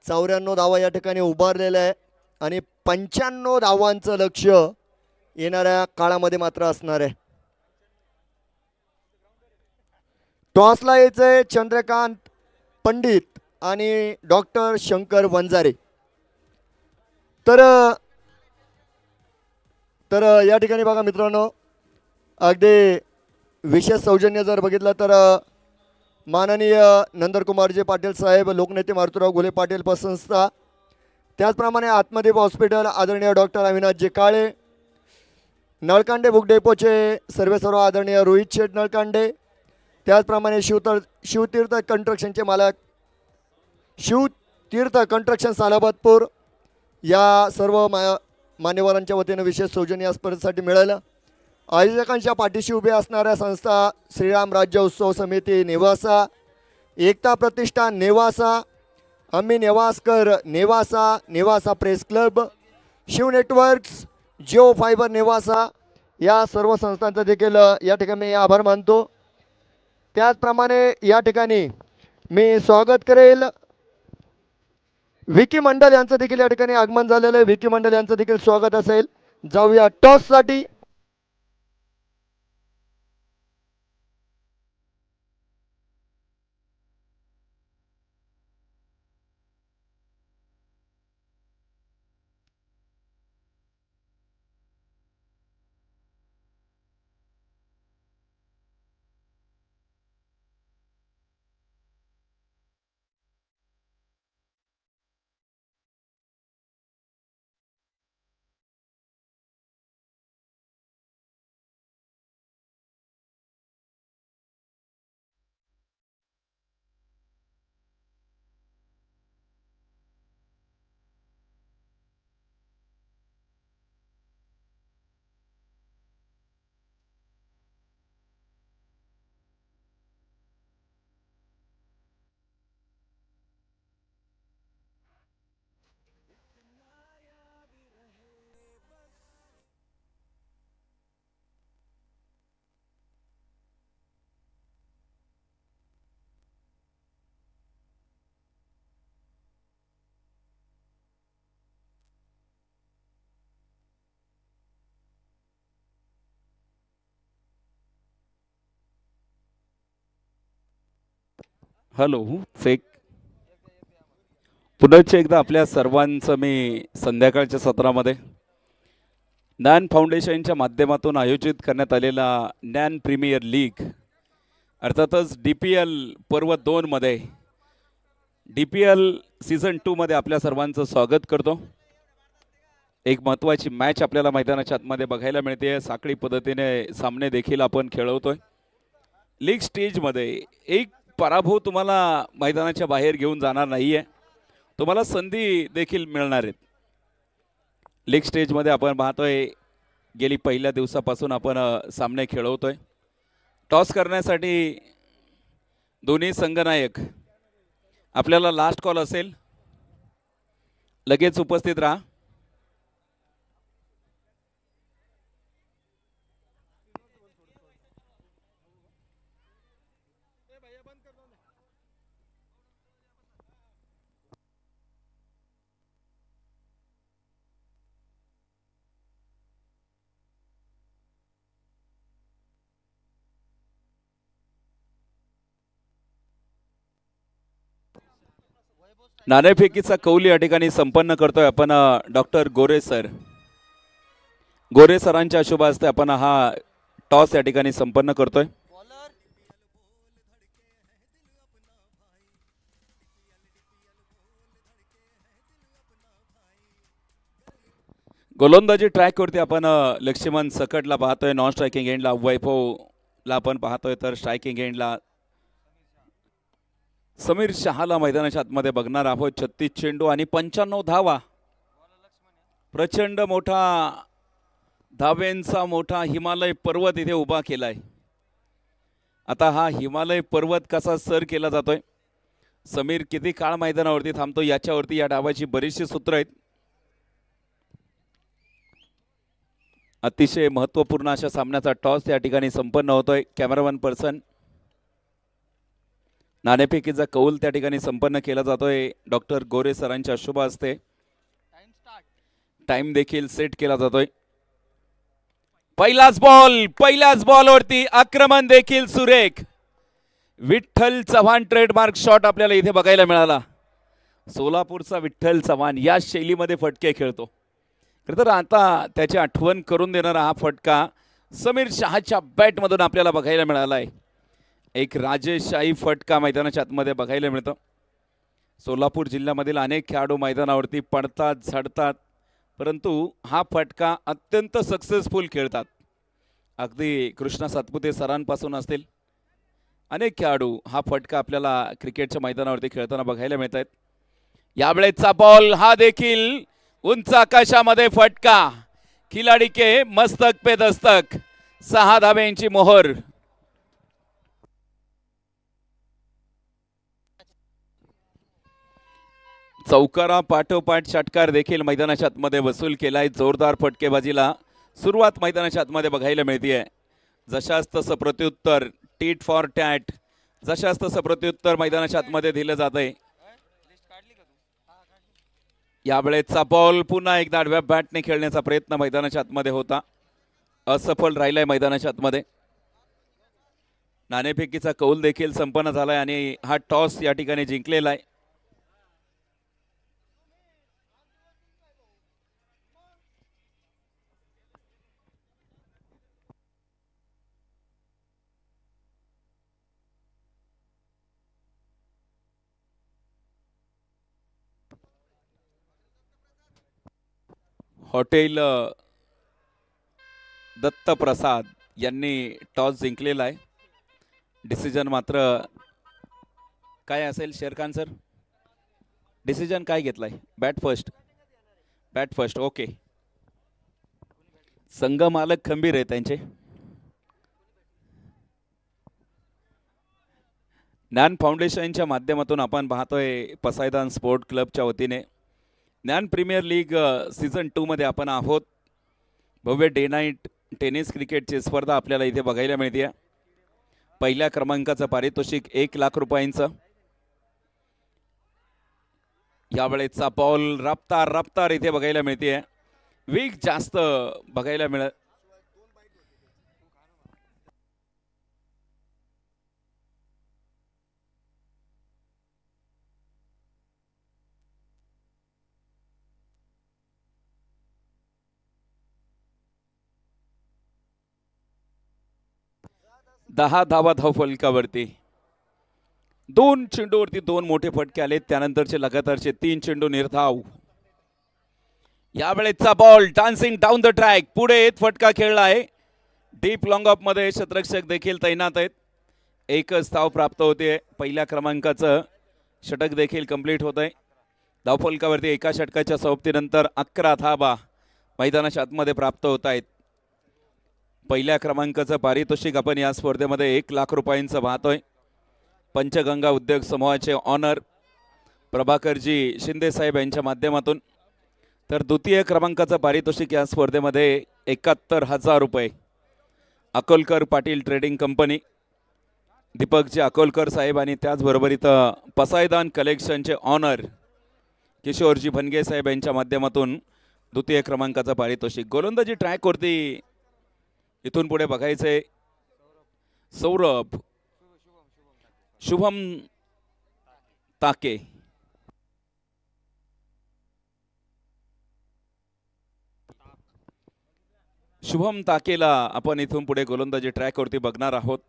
94 धावा या ठिकाणी उभारलेलं आहे. आणि 95 धावांचं लक्ष येणाऱ्या काळामध्ये मात्र असणार आहे. टॉसला यायचंय चंद्रकांत पंडित आणि डॉक्टर शंकर वंजारे. तर या ठिकाणी बघा मित्रांनो, अगदी विशेष सौजन्य जर बघितलं तर माननीय नंदकुमारजी पाटील साहेब, लोकनेते मारुतीराव घुले पाटील पतसंस्था, त्याचप्रमाणे आत्मदीप हॉस्पिटल, आदरणीय डॉक्टर अविनाशजी काळे, नळकांडे बुक डेपोचे सर्व आदरणीय रोहित शेठ नळकांडे, त्याचप्रमाणे शिवतीर्थ कंस्ट्रक्शनचे मालक शिवतीर्थ कंस्ट्रक्शन सालाबतपूर, या सर्व मान्यवरांच्या वतीनं विशेष सौजन्य या स्पर्धेसाठी मिळालं. आयोजकांच्या पाठीशी उभे असणाऱ्या संस्था श्रीराम राज्य उत्सव समिती नेवासा, एकता Pratishthan Nevasa, Ammi Nevaskar Nevasa, Nevasa press club, Shiv networks, Jio fibre Nevasa, या सर्व संस्थांचा देखील या ठिकाणी मी आभार मानतो. त्याचप्रमाणे या ठिकाणी मी स्वागत करेल विकी मंडल यांचं देखील या ठिकाणी आगमन झालेलं आहे. विकी मंडल यांचं देखील स्वागत असेल. जाऊया टॉससाठी. Hello fake. पुनश्च एकदा आपल्या सर्वांचं मी संध्याकाळच्या सत्रामध्ये ज्ञान फाउंडेशनच्या माध्यमातून आयोजित करण्यात आलेला ज्ञान प्रीमियर लीग अर्थातच DPL पर्व 2 मध्ये DPL सीझन 2 मध्ये आपल्या सर्वांचं स्वागत करतो. एक महत्त्वाची मॅच आपल्याला मैदानाच्या आतमध्ये बघायला मिळते. साखळी पद्धतीने सामने देखील आपण खेळवतोय. लीग स्टेजमध्ये एक पराभव तुम्हाला मैदानाच्या बाहेर घेऊन जाणार नाहीये. तुम्हाला संधी देखील मिळणार आहेत. लीग स्टेजमध्ये आपण पाहतोय गेली पहिल्या दिवसापासून आपण सामने खेळवतोय. टॉस करण्यासाठी दोन्ही संघनायक आपल्याला लास्ट कॉल असेल, लगेच उपस्थित राहा. नाणेफेकीचा कौल या ठिकाणी संपन्न करतोय आपण डॉक्टर गोरे सर. गोरे सरांच्या शुभ हस्ते आपण हा टॉस या ठिकाणी संपन्न करतोय. गोलंदाजी ट्रॅकवरती आपण लक्ष्मण सकटला पाहतोय. नॉन स्ट्रायकिंग एंडला वैभवला आपण पाहतोय, तर स्ट्रायकिंग एंडला समीर शहाला मैदानाच्या आतमध्ये बघणार आहोत. 36 चेंडू आणि 95 धावा. प्रचंड मोठा धावेंचा मोठा हिमालय पर्वत इथे उभा केलाय. आता हा हिमालय पर्वत कसा सर केला जातोय, समीर किती काळ मैदानावरती थांबतो, याच्यावरती या डावाची बरीचशी सूत्र आहेत. अतिशय महत्त्वपूर्ण अशा सामन्याचा टॉस या ठिकाणी संपन्न होतोय. कॅमेरामॅन पर्सन नाणेफेकीचा कौल त्या ठिकाणी संपन्न केला जातोय डॉक्टर गोरे सरांच्या शुभ हस्ते. टाइम देखील सेट केला जातोय. पहिल्याच बॉलवरती आक्रमण देखील सुरेख. विठ्ठल चव्हाण ट्रेडमार्क शॉट आपल्याला इथे बघायला मिळाला. सोलापूरचा विठ्ठल चव्हाण या शैलीमध्ये फटके खेळतो. तर आता त्याची आठवण करून देणारा हा फटका समीर शहाच्या बॅटमधून आपल्याला बघायला मिळाला आहे. एक राजेशाही फटका मैदानाच्या आतमध्ये बघायला मिळतो. सोलापूर जिल्ह्यामधील अनेक खेळाडू मैदानावरती पडतात, झडतात, परंतु हा फटका अत्यंत सक्सेसफुल खेळतात. अगदी कृष्णा सातपुते सरांपासून असतील अनेक खेळाडू हा फटका आपल्याला क्रिकेटच्या मैदानावरती खेळताना बघायला मिळत आहेत. यावेळेचा बॉल हा देखील उंच आकाशामध्ये फटका. खिलाडी के मस्तक पे दस्तक. 6 धाब्यांची मोहर. चौकारा पाठोपाठ षटकार देखील मैदानाच्या आतमध्ये वसूल केलाय. जोरदार फटकेबाजीला सुरुवात मैदानाच्या आतमध्ये बघायला मिळते. जशास तसं प्रत्युत्तर, टीट फॉर टॅट, जशास तसं प्रत्युत्तर मैदानाच्या आतमध्ये दिलं जात आहे. यावेळेचा बॉल पुन्हा एकदा आडव्या बॅटने खेळण्याचा प्रयत्न मैदानाच्या आतमध्ये होता, असफल राहिलाय मैदानाच्या आतमध्ये. नाणेफेकीचा कौल देखील संपन्न झालाय आणि हा टॉस या ठिकाणी जिंकलेला आहे. हॉटेल दत्त प्रसाद यांनी टॉस जिंकलेला आहे. डिसिजन मात्र काय असेल शेरखान सर? डिसिजन काय घेतलाय? Bat first. ओके. संघ मालक खंबीर आहे त्यांचे. ज्ञान फाउंडेशनच्या माध्यमातून आपण पाहतोय पसायदान स्पोर्ट क्लबच्या वतीने ज्ञान प्रीमियर लीग सीझन 2 मध्ये आपण आहोत. भव्य डे नाईट टेनिस क्रिकेटची स्पर्धा आपल्याला इथे बघायला मिळते. पहिल्या क्रमांकाचं पारितोषिक 1 लाख रुपयांचं. यावेळेचा बॉल रफ्तार इथे बघायला मिळते. वेग जास्त बघायला मिळत. 10 धावा धावफलकावरती. 2 चेंडूवरती 2 मोठे फटके आले. त्यानंतरचे लगातारचे 3 चेंडू निर्धाव. यावेळेचा ball dancing down the track, पुढे येत फटका खेळला आहे. डीप लॉंग ऑफ मध्ये शतरक्षक देखील तैनात आहेत. एकच धाव प्राप्त होते. पहिल्या क्रमांकाचं षटक देखील कंप्लीट होत आहे. धावफलकावरती एका षटकाच्या समाप्तीनंतर 11 धावा मैदानाच्या आतमध्ये प्राप्त होत आहेत. पहिल्या क्रमांकाचं पारितोषिक आपण या स्पर्धेमध्ये 1 लाख रुपयांचं पाहतोय. पंचगंगा उद्योग समूहाचे ऑनर प्रभाकरजी शिंदे साहेब यांच्या माध्यमातून. तर द्वितीय क्रमांकाचं पारितोषिक या स्पर्धेमध्ये 71,000 रुपये अकोलकर पाटील ट्रेडिंग कंपनी, दीपकजी अकोलकर साहेब आणि त्याचबरोबर इथं पसायदान कलेक्शनचे ऑनर किशोरजी भनगे साहेब यांच्या माध्यमातून द्वितीय क्रमांकाचं पारितोषिक. गोलंदाजी ट्रॅकवरती इथून पुढे बघायचे सौरभ शुभम ताके. शुभम ताकेला आपण इथून पुढे गोलंदाजी ट्रॅकवरती बघणार आहोत.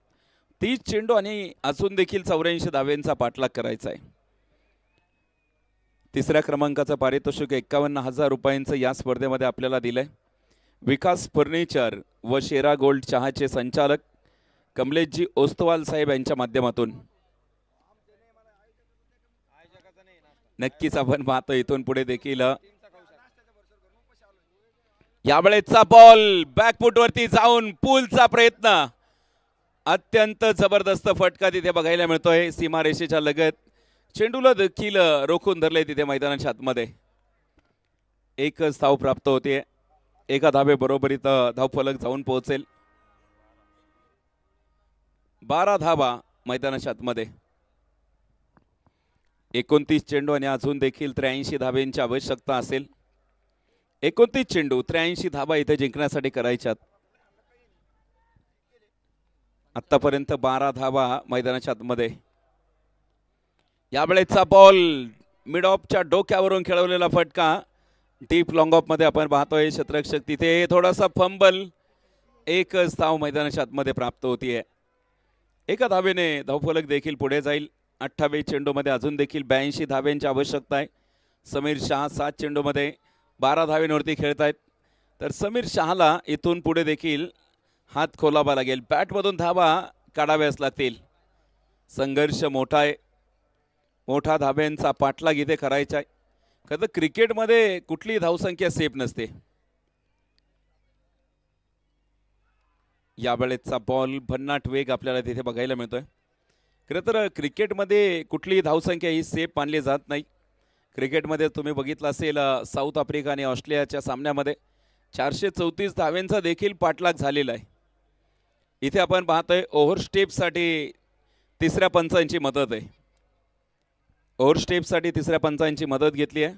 30 चेंडू आणि अजून देखील 84 धावेंचा पाठलाग करायचा आहे. तिसऱ्या क्रमांकाचं पारितोषिक 51,000 रुपयांचं या स्पर्धेमध्ये आपल्याला दिलंय. विकास फर्निचर व शेरा गोल्ड चहाचे संचालक कमलेशजी ओस्तवाल साहेब यांच्या माध्यमातून. नक्कीच आपण पाहतो इथून पुढे देखील यावेळेचा बॉल बॅकफुट वरती जाऊन पूलचा प्रयत्न. अत्यंत जबरदस्त फटका तिथे बघायला मिळतोय. सीमारेषेच्या लगत चेंडूला देखील रोखून धरले तिथे मैदानाच्या आतमध्ये. एकच धाव प्राप्त होते. एका धावे बरोबरीत धावफलक जाऊन पोहोचेल. 12 धावा मैदानाच्या आतमध्ये. 29 चेंडू आणि अजून देखील 83 धावेंची आवश्यकता असेल. 29 चेंडू 83 धावा इथे जिंकण्यासाठी करायच्यात. आतापर्यंत 12 धावा मैदानाच्या आतमध्ये. यावेळेचा बॉल मिड ऑफच्या डोक्यावरून खेळवलेला फटका डीप लॉंग ऑफ मध्ये आपण पाहतोय. शतरक्षक तिथे थोडासा फंबल. एकच धाव मैदानाच्या आतमध्ये प्राप्त होतीये. एका धावेने धावफलक देखील पुढे जाईल. 28 चेंडूमध्ये अजून देखील 82 धाव्यांची आवश्यकता आहे. समीर शहा 7 चेंडूमध्ये 12 धावेंवरती खेळतायत. तर समीर शहाला इथून पुढे देखील हात खोलावा लागेल. बॅटमधून धावा काढाव्यास लागतील. संघर्ष मोठा आहे. मोठा धाब्यांचा पाठलाग इथे करायचा आहे. खरं क्रिकेटमध्ये कुठली धावसंख्या सेफ नसते. यावेळेचा बॉल भन्नाट वेग आपल्याला तिथे बघायला मिळतोय. खरं तर क्रिकेटमध्ये कुठली धावसंख्या ही सेफ मानली जात नाही. क्रिकेटमध्ये तुम्ही बघितलं असेल साऊथ आफ्रिका आणि ऑस्ट्रेलियाच्या सामन्यामध्ये 434 धाव्यांचा देखील पाठलाग झालेला आहे. इथे आपण पाहतोय ओव्हर स्टेपसाठी तिसऱ्या पंचांची मदत आहे. ओव्हर स्टेपसाठी तिसऱ्या पंचांची मदत घेतली आहे.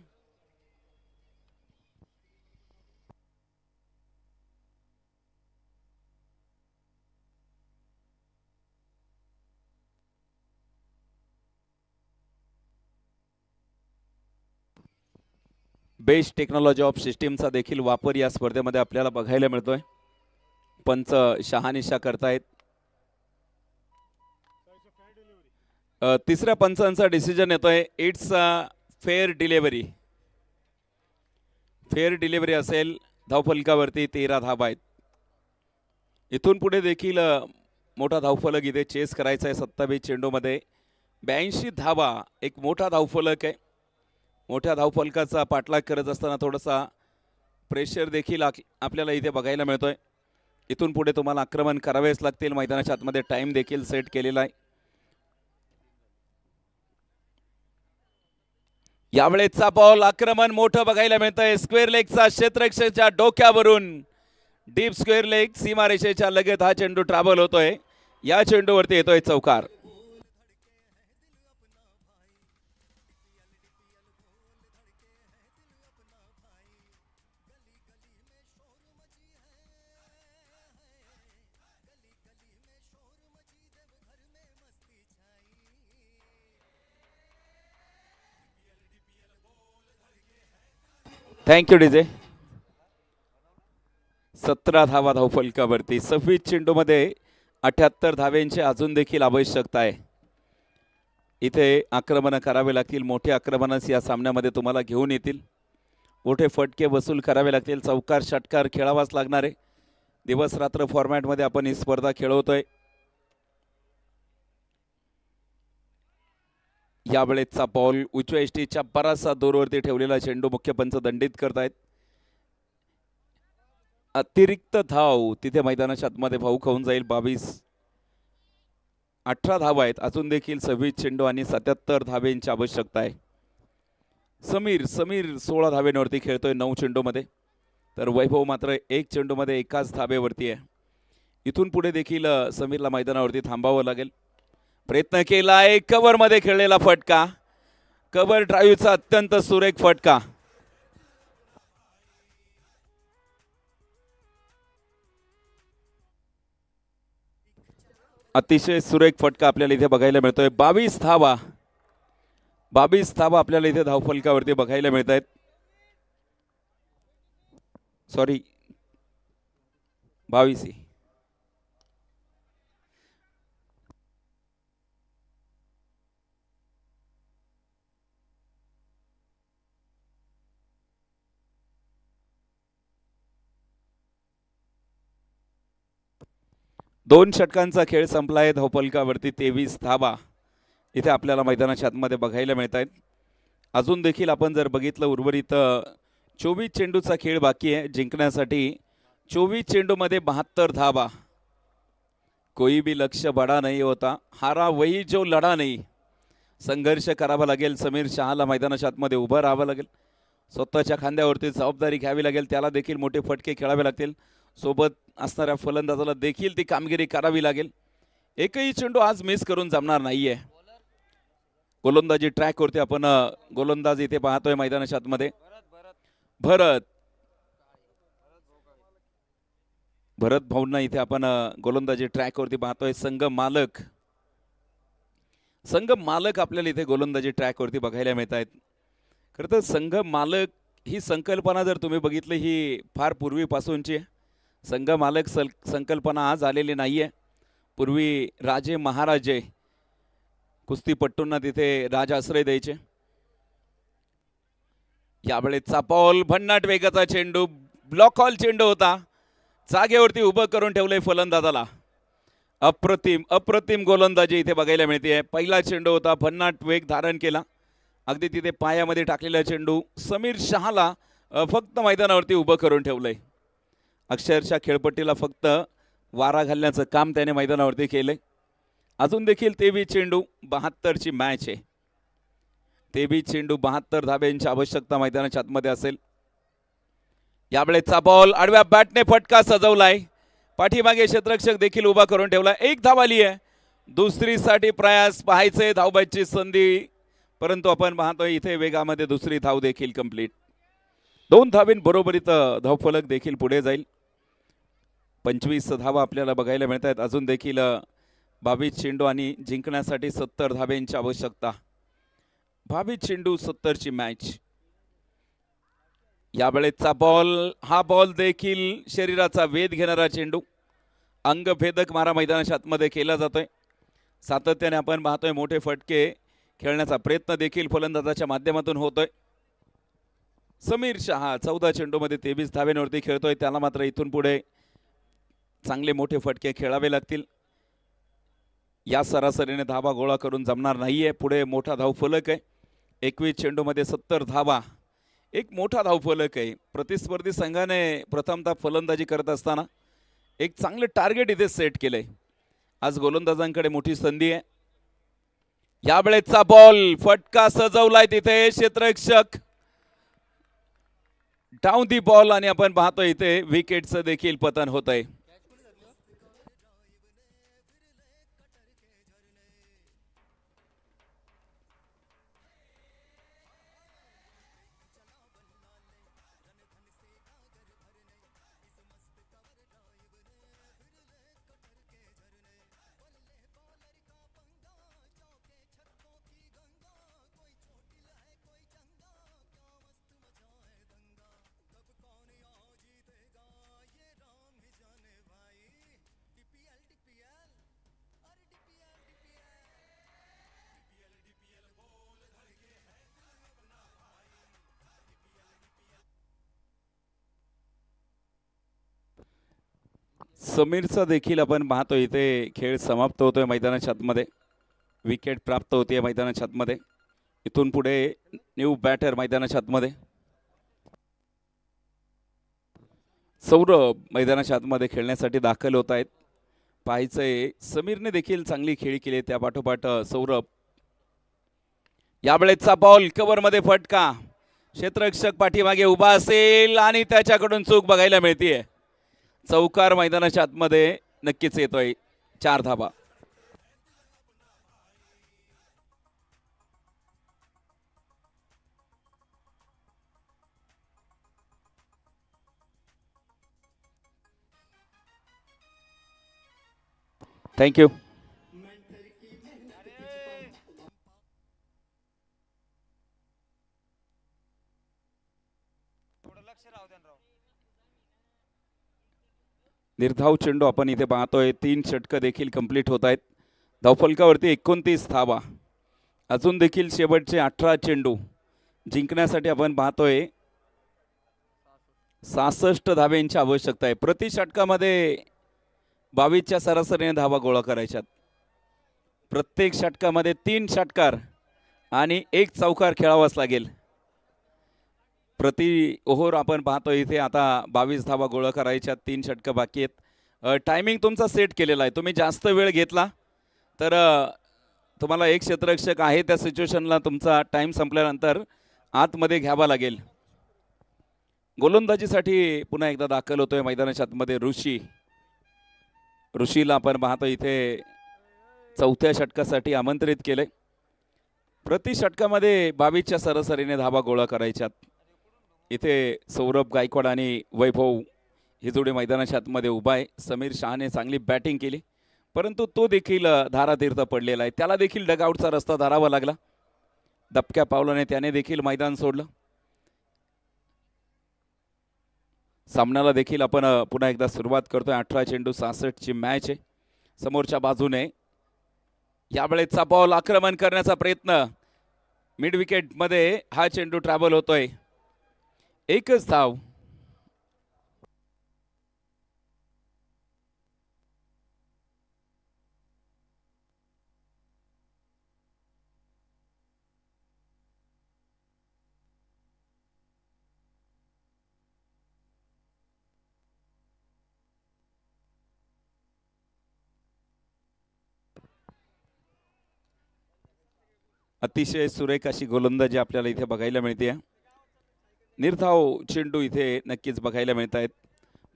बेस्ट टेक्नॉलॉजी ऑफ सिस्टीमचा देखील वापर या स्पर्धेमध्ये आपल्याला बघायला मिळतोय. पंच शहानिशा करतायत. तिसऱ्या पंचांचा डिसिजन येतोय. It's fair delivery. Fair delivery असेल. धावफलकावरती 13 धावा आहेत. इथून पुढे देखील मोठा धावफलक इथे चेस करायचा आहे. 27 चेंडूमध्ये 82 धावा एक मोठा धावफलक आहे. मोठ्या धावफलकाचा पाठलाग करत असताना थोडासा प्रेशर देखील आपल्याला इथे बघायला मिळतोय. इथून पुढे तुम्हाला आक्रमण करावेच लागतील. मैदानाच्या आतमध्ये टाइम देखील सेट केलेला आहे. यावेळेचा बॉल आक्रमण मोठं बघायला मिळतंय. स्क्वेअर लेगचा क्षेत्ररक्षकाच्या डोक्यावरून डीप स्क्वेअर लेग सीमारेषेच्या लगत हा चेंडू ट्रॅव्हल होतोय. या चेंडूवरती येतोय चौकार. Thank you DJ. 17 धावा धावफलकावरती. 26 चेंडूमध्ये 78 धावेंची अजून देखील आवश्यकता आहे. इथे आक्रमण करावे लागतील, मोठे आक्रमणच या सामन्यामध्ये तुम्हाला घेऊन येतील. मोठे फटके वसूल करावे लागतील, चौकार षटकार खेळावाच लागणार आहे. दिवस रात्र फॉर्मॅटमध्ये आपण ही स्पर्धा खेळवतोय. यावेळेचा बॉल उजव्या एसटीच्या बराचसा दूरवरती ठेवलेला चेंडू मुख्य पंच दंडित करतायत. अतिरिक्त धाव तिथे मैदानाच्या आतमध्ये भाऊ खाऊन जाईल. 18 धावा आहेत, अजून देखील 26 चेंडू आणि 77 धावेंची आवश्यकता आहे. समीर 16 धावेंवरती खेळतोय 9 चेंडूमध्ये, तर वैभव मात्र 1 चेंडूमध्ये एकाच धावेवरती आहे. इथून पुढे देखील समीरला मैदानावरती थांबावं लागेल. प्रयत्न केलाय, कव्हरमध्ये खेळलेला फटका, कव्हर ड्राईव्हचा अत्यंत सुरेख फटका. अतिशय सुरेख फटका आपल्याला इथे बघायला मिळतोय. 22 धावा आपल्याला इथे धावफलकावरती बघायला मिळत आहेत. सॉरी 22. दोन षटकांचा खेळ संपलाय. धावफलकावरती 23 धावा इथे आपल्याला मैदानाच्या आतमध्ये बघायला मिळत आहेत. अजून देखील आपण जर बघितलं उर्वरित 24 चेंडूचा खेळ बाकी आहे जिंकण्यासाठी. 24 चेंडूमध्ये 72 धावा. कोई भी लक्ष्य बडा नहीं होता, हारा वही जो लढा नाही. संघर्ष करावा लागेल. समीर शहाला मैदानाच्या आतमध्ये उभं राहावं लागेल. स्वतःच्या खांद्यावरती जबाबदारी घ्यावी लागेल. त्याला देखील मोठे फटके खेळावे लागतील. सोबत असणाऱ्या फलंदाजाला देखील ती कामगिरी करावी लागेल. एकही चेंडू आज मिस करून जमणार नाहीये. गोलंदाजी ट्रॅकवरती आपण गोलंदाज इथे पाहतोय मैदानाच्या आतमध्ये. भरत भाऊंना इथे आपण गोलंदाजी ट्रॅकवरती पाहतोय. संघ मालक आपल्याला इथे गोलंदाजी ट्रॅकवरती बघायला मिळत आहेत. खरं तर संघ मालक ही संकल्पना जर तुम्ही बघितली ही फार पूर्वीपासूनची आहे. संघ मालक संकल्पना आज आलेली नाहीये. पूर्वी राजे महाराजे कुस्तीपट्टूंना तिथे राज आश्रय द्यायचे. यावेळेचा बॉल भन्नाट वेगाचा चेंडू, ब्लॉक हॉल चेंडू होता. जागेवरती उभं करून ठेवलंय फलंदाजाला. अप्रतिम गोलंदाजी इथे बघायला मिळते. पहिला चेंडू होता, भन्नाट वेग धारण केला. अगदी तिथे पायामध्ये टाकलेला चेंडू समीर शहाला फक्त मैदानावरती उभं करून ठेवलंय. अक्षरशः खेळपट्टीला फक्त वारा घालण्याचं काम त्याने मैदानावरती केलंय. अजून देखील 23 चेंडू 72ची मॅच आहे. 23 चेंडू 72 धाब्यांची आवश्यकता मैदानाच्या आतमध्ये असेल. यावेळेचा बॉल आडव्या बॅटने फटका सजवलाय. पाठीमागे क्षेत्ररक्षक देखील उभा करून ठेवला. एक धाव आली आहे. दुसरीसाठी प्रयास पाहायचे, धावबाची संधी, परंतु आपण पाहतोय इथे वेगामध्ये दुसरी धाव देखील कंप्लीट. 2 धावेंबरोबरीत धावफलक देखील पुढे जाईल. 25 धावा आपल्याला बघायला मिळत आहेत. अजून देखील 22 चेंडू आणि जिंकण्यासाठी 70 धाब्यांची आवश्यकता. 22 चेंडू 70ची मॅच. यावेळेचा बॉल, हा बॉल देखील शरीराचा वेध घेणारा चेंडू, अंगभेदक मारा मैदानाच्या आतमध्ये केला जातोय. सातत्याने आपण पाहतोय मोठे फटके खेळण्याचा प्रयत्न देखील फलंदाजाच्या माध्यमातून होतोय. समीर शहा 14 चेंडूमध्ये 23 धावेंवरती खेळतोय. त्याला मात्र इथून पुढे चांगले मोठे फटके खेळावे लागतील. या सरासरीने धावा गोळा करून जमणार नाहीये. पुढे मोठा धावफलक आहे. 21 चेंडूमध्ये 70 धावा, एक मोठा धावफलक आहे. प्रतिस्पर्धी संघाने प्रथमतः फलंदाजी करत असताना एक चांगले टार्गेट इथे सेट केलंय. आज गोलंदाजांकडे मोठी संधी आहे. यावेळेचा बॉल, फटका सजवलाय तिथे क्षेत्ररक्षक, डाऊन दी बॉल, आणि आपण पाहतो इथे विकेटचं देखील पतन होत आहे. समीरचा देखील आपण पाहतो इथे खेळ समाप्त होतोय मैदानाच्या आतमध्ये. विकेट प्राप्त होते मैदानाच्या आतमध्ये. इथून पुढे न्यू बॅटर मैदानाच्या आतमध्ये. सौरभ मैदानाच्या आतमध्ये खेळण्यासाठी दाखल होत आहेत. पाहायचंय समीरने देखील चांगली खेळी केली. त्या पाठोपाठ सौरभ. यावेळेचा बॉल कव्हरमध्ये फटका. क्षेत्ररक्षक पाठीमागे उभा असेल आणि त्याच्याकडून चूक बघायला मिळते. चौकार मैदानाच्या आतमध्ये नक्कीच येतोय. 4 धावा. थँक्यू. निर्धाव चेंडू आपण इथे पाहतोय. 3 षटकं देखील कंप्लीट होत आहेत. धावफलकावरती 29 धावा. अजून देखील शेवटचे 18 चेंडू जिंकण्यासाठी आपण पाहतोय 66 धाब्यांची आवश्यकता आहे. प्रति षटकामध्ये 22च्या सरासरीने धावा गोळा करायच्यात. प्रत्येक षटकामध्ये 3 षटकार आणि 1 चौकार खेळावाच लागेल. प्रति ओव्हर आपण पाहतो इथे आता 22 धावा गोळा करायच्या. 3 षटकं बाकी आहेत. टायमिंग तुमचा सेट केलेला आहे. तुम्ही जास्त वेळ घेतला तर तुम्हाला एक क्षेत्ररक्षक आहे त्या सिच्युएशनला तुमचा टाइम संपल्यानंतर आतमध्ये घ्यावा लागेल. गोलंदाजीसाठी पुन्हा एकदा दाखल होतोय मैदानाच्या आतमध्ये ऋषी. ऋषीला आपण पाहतो इथे 4थ्या षटकासाठी आमंत्रित केले. प्रति षटकामध्ये 22च्या सरासरीने धावा गोळा करायच्यात. इथे सौरभ गायकवाड आणि वैभव ही जोडी मैदानाच्या आतमध्ये उभा आहे. समीर शहाने चांगली बॅटिंग केली परंतु तो देखील धारातीर्थ पडलेला आहे. त्याला देखील डगआउटचा रस्ता धरावा लागला. दबक्या पावलाने त्याने देखील मैदान सोडलं. सामन्याला देखील आपण पुन्हा एकदा सुरुवात करतोय. 18 चेंडू 66ची मॅच आहे. समोरच्या बाजूने यावेळेचा बॉल आक्रमण करण्याचा प्रयत्न. मिड विकेटमध्ये हा चेंडू ट्रॅव्हल होतोय. एकच धाव. अतिशय सुरेख अशी गोलंदाजी आपल्याला इथे बघायला मिळते. निर्धाव चेंडू इथे नक्कीच बघायला मिळत आहेत.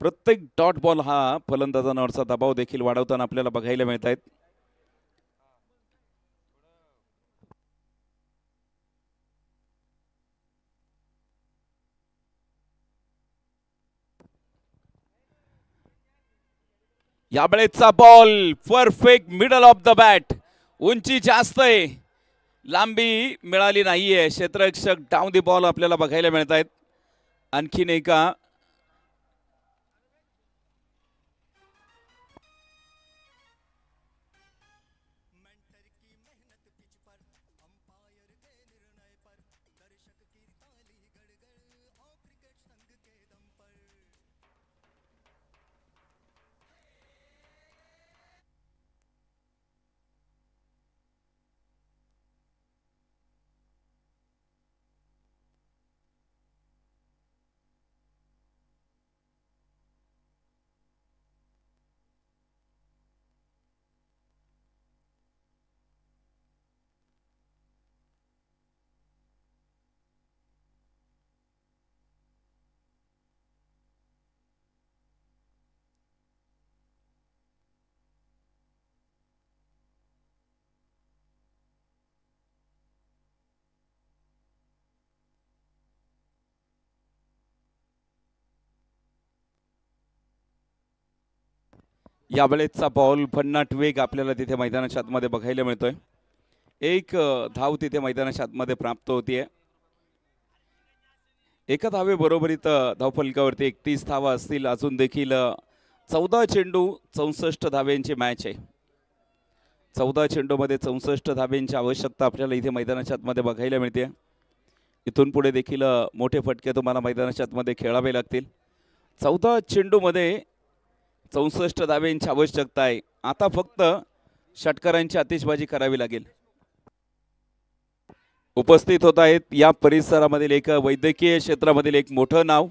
प्रत्येक डॉट बॉल हा फलंदाजांवरचा दबाव देखील वाढवताना आपल्याला बघायला मिळत आहेत. यावेळेचा ball perfect middle of the bat. उंची जास्त आहे, लांबी मिळाली नाहीये. क्षेत्ररक्षक डाऊन दी बॉल आपल्याला बघायला मिळत आहेत. आणखीन एका यावेळेचा बॉल भन्नाट वेग आपल्याला तिथे मैदानाच्या आतमध्ये बघायला मिळतोय. एक धाव तिथे मैदानाच्या आतमध्ये प्राप्त होतीये. एका धावे बरोबरीत धावफलकावरती 31 धावा असतील. अजून देखील 14 चेंडू 64 धाव्यांची मॅच आहे. 14 चेंडूमध्ये 64 धाव्यांची आवश्यकता आपल्याला इथे मैदानाच्या आतमध्ये बघायला मिळते. इथून पुढे देखील मोठे फटके तुम्हाला मैदानाच्या आतमध्ये खेळावे लागतील. 14 चेंडूमध्ये 64 धाब्यांची आवश्यकता आहे. आता फक्त षटकारांची आतिषबाजी करावी लागेल. उपस्थित होत आहेत या परिसरामधील एक वैद्यकीय क्षेत्रामधील एक मोठं नाव,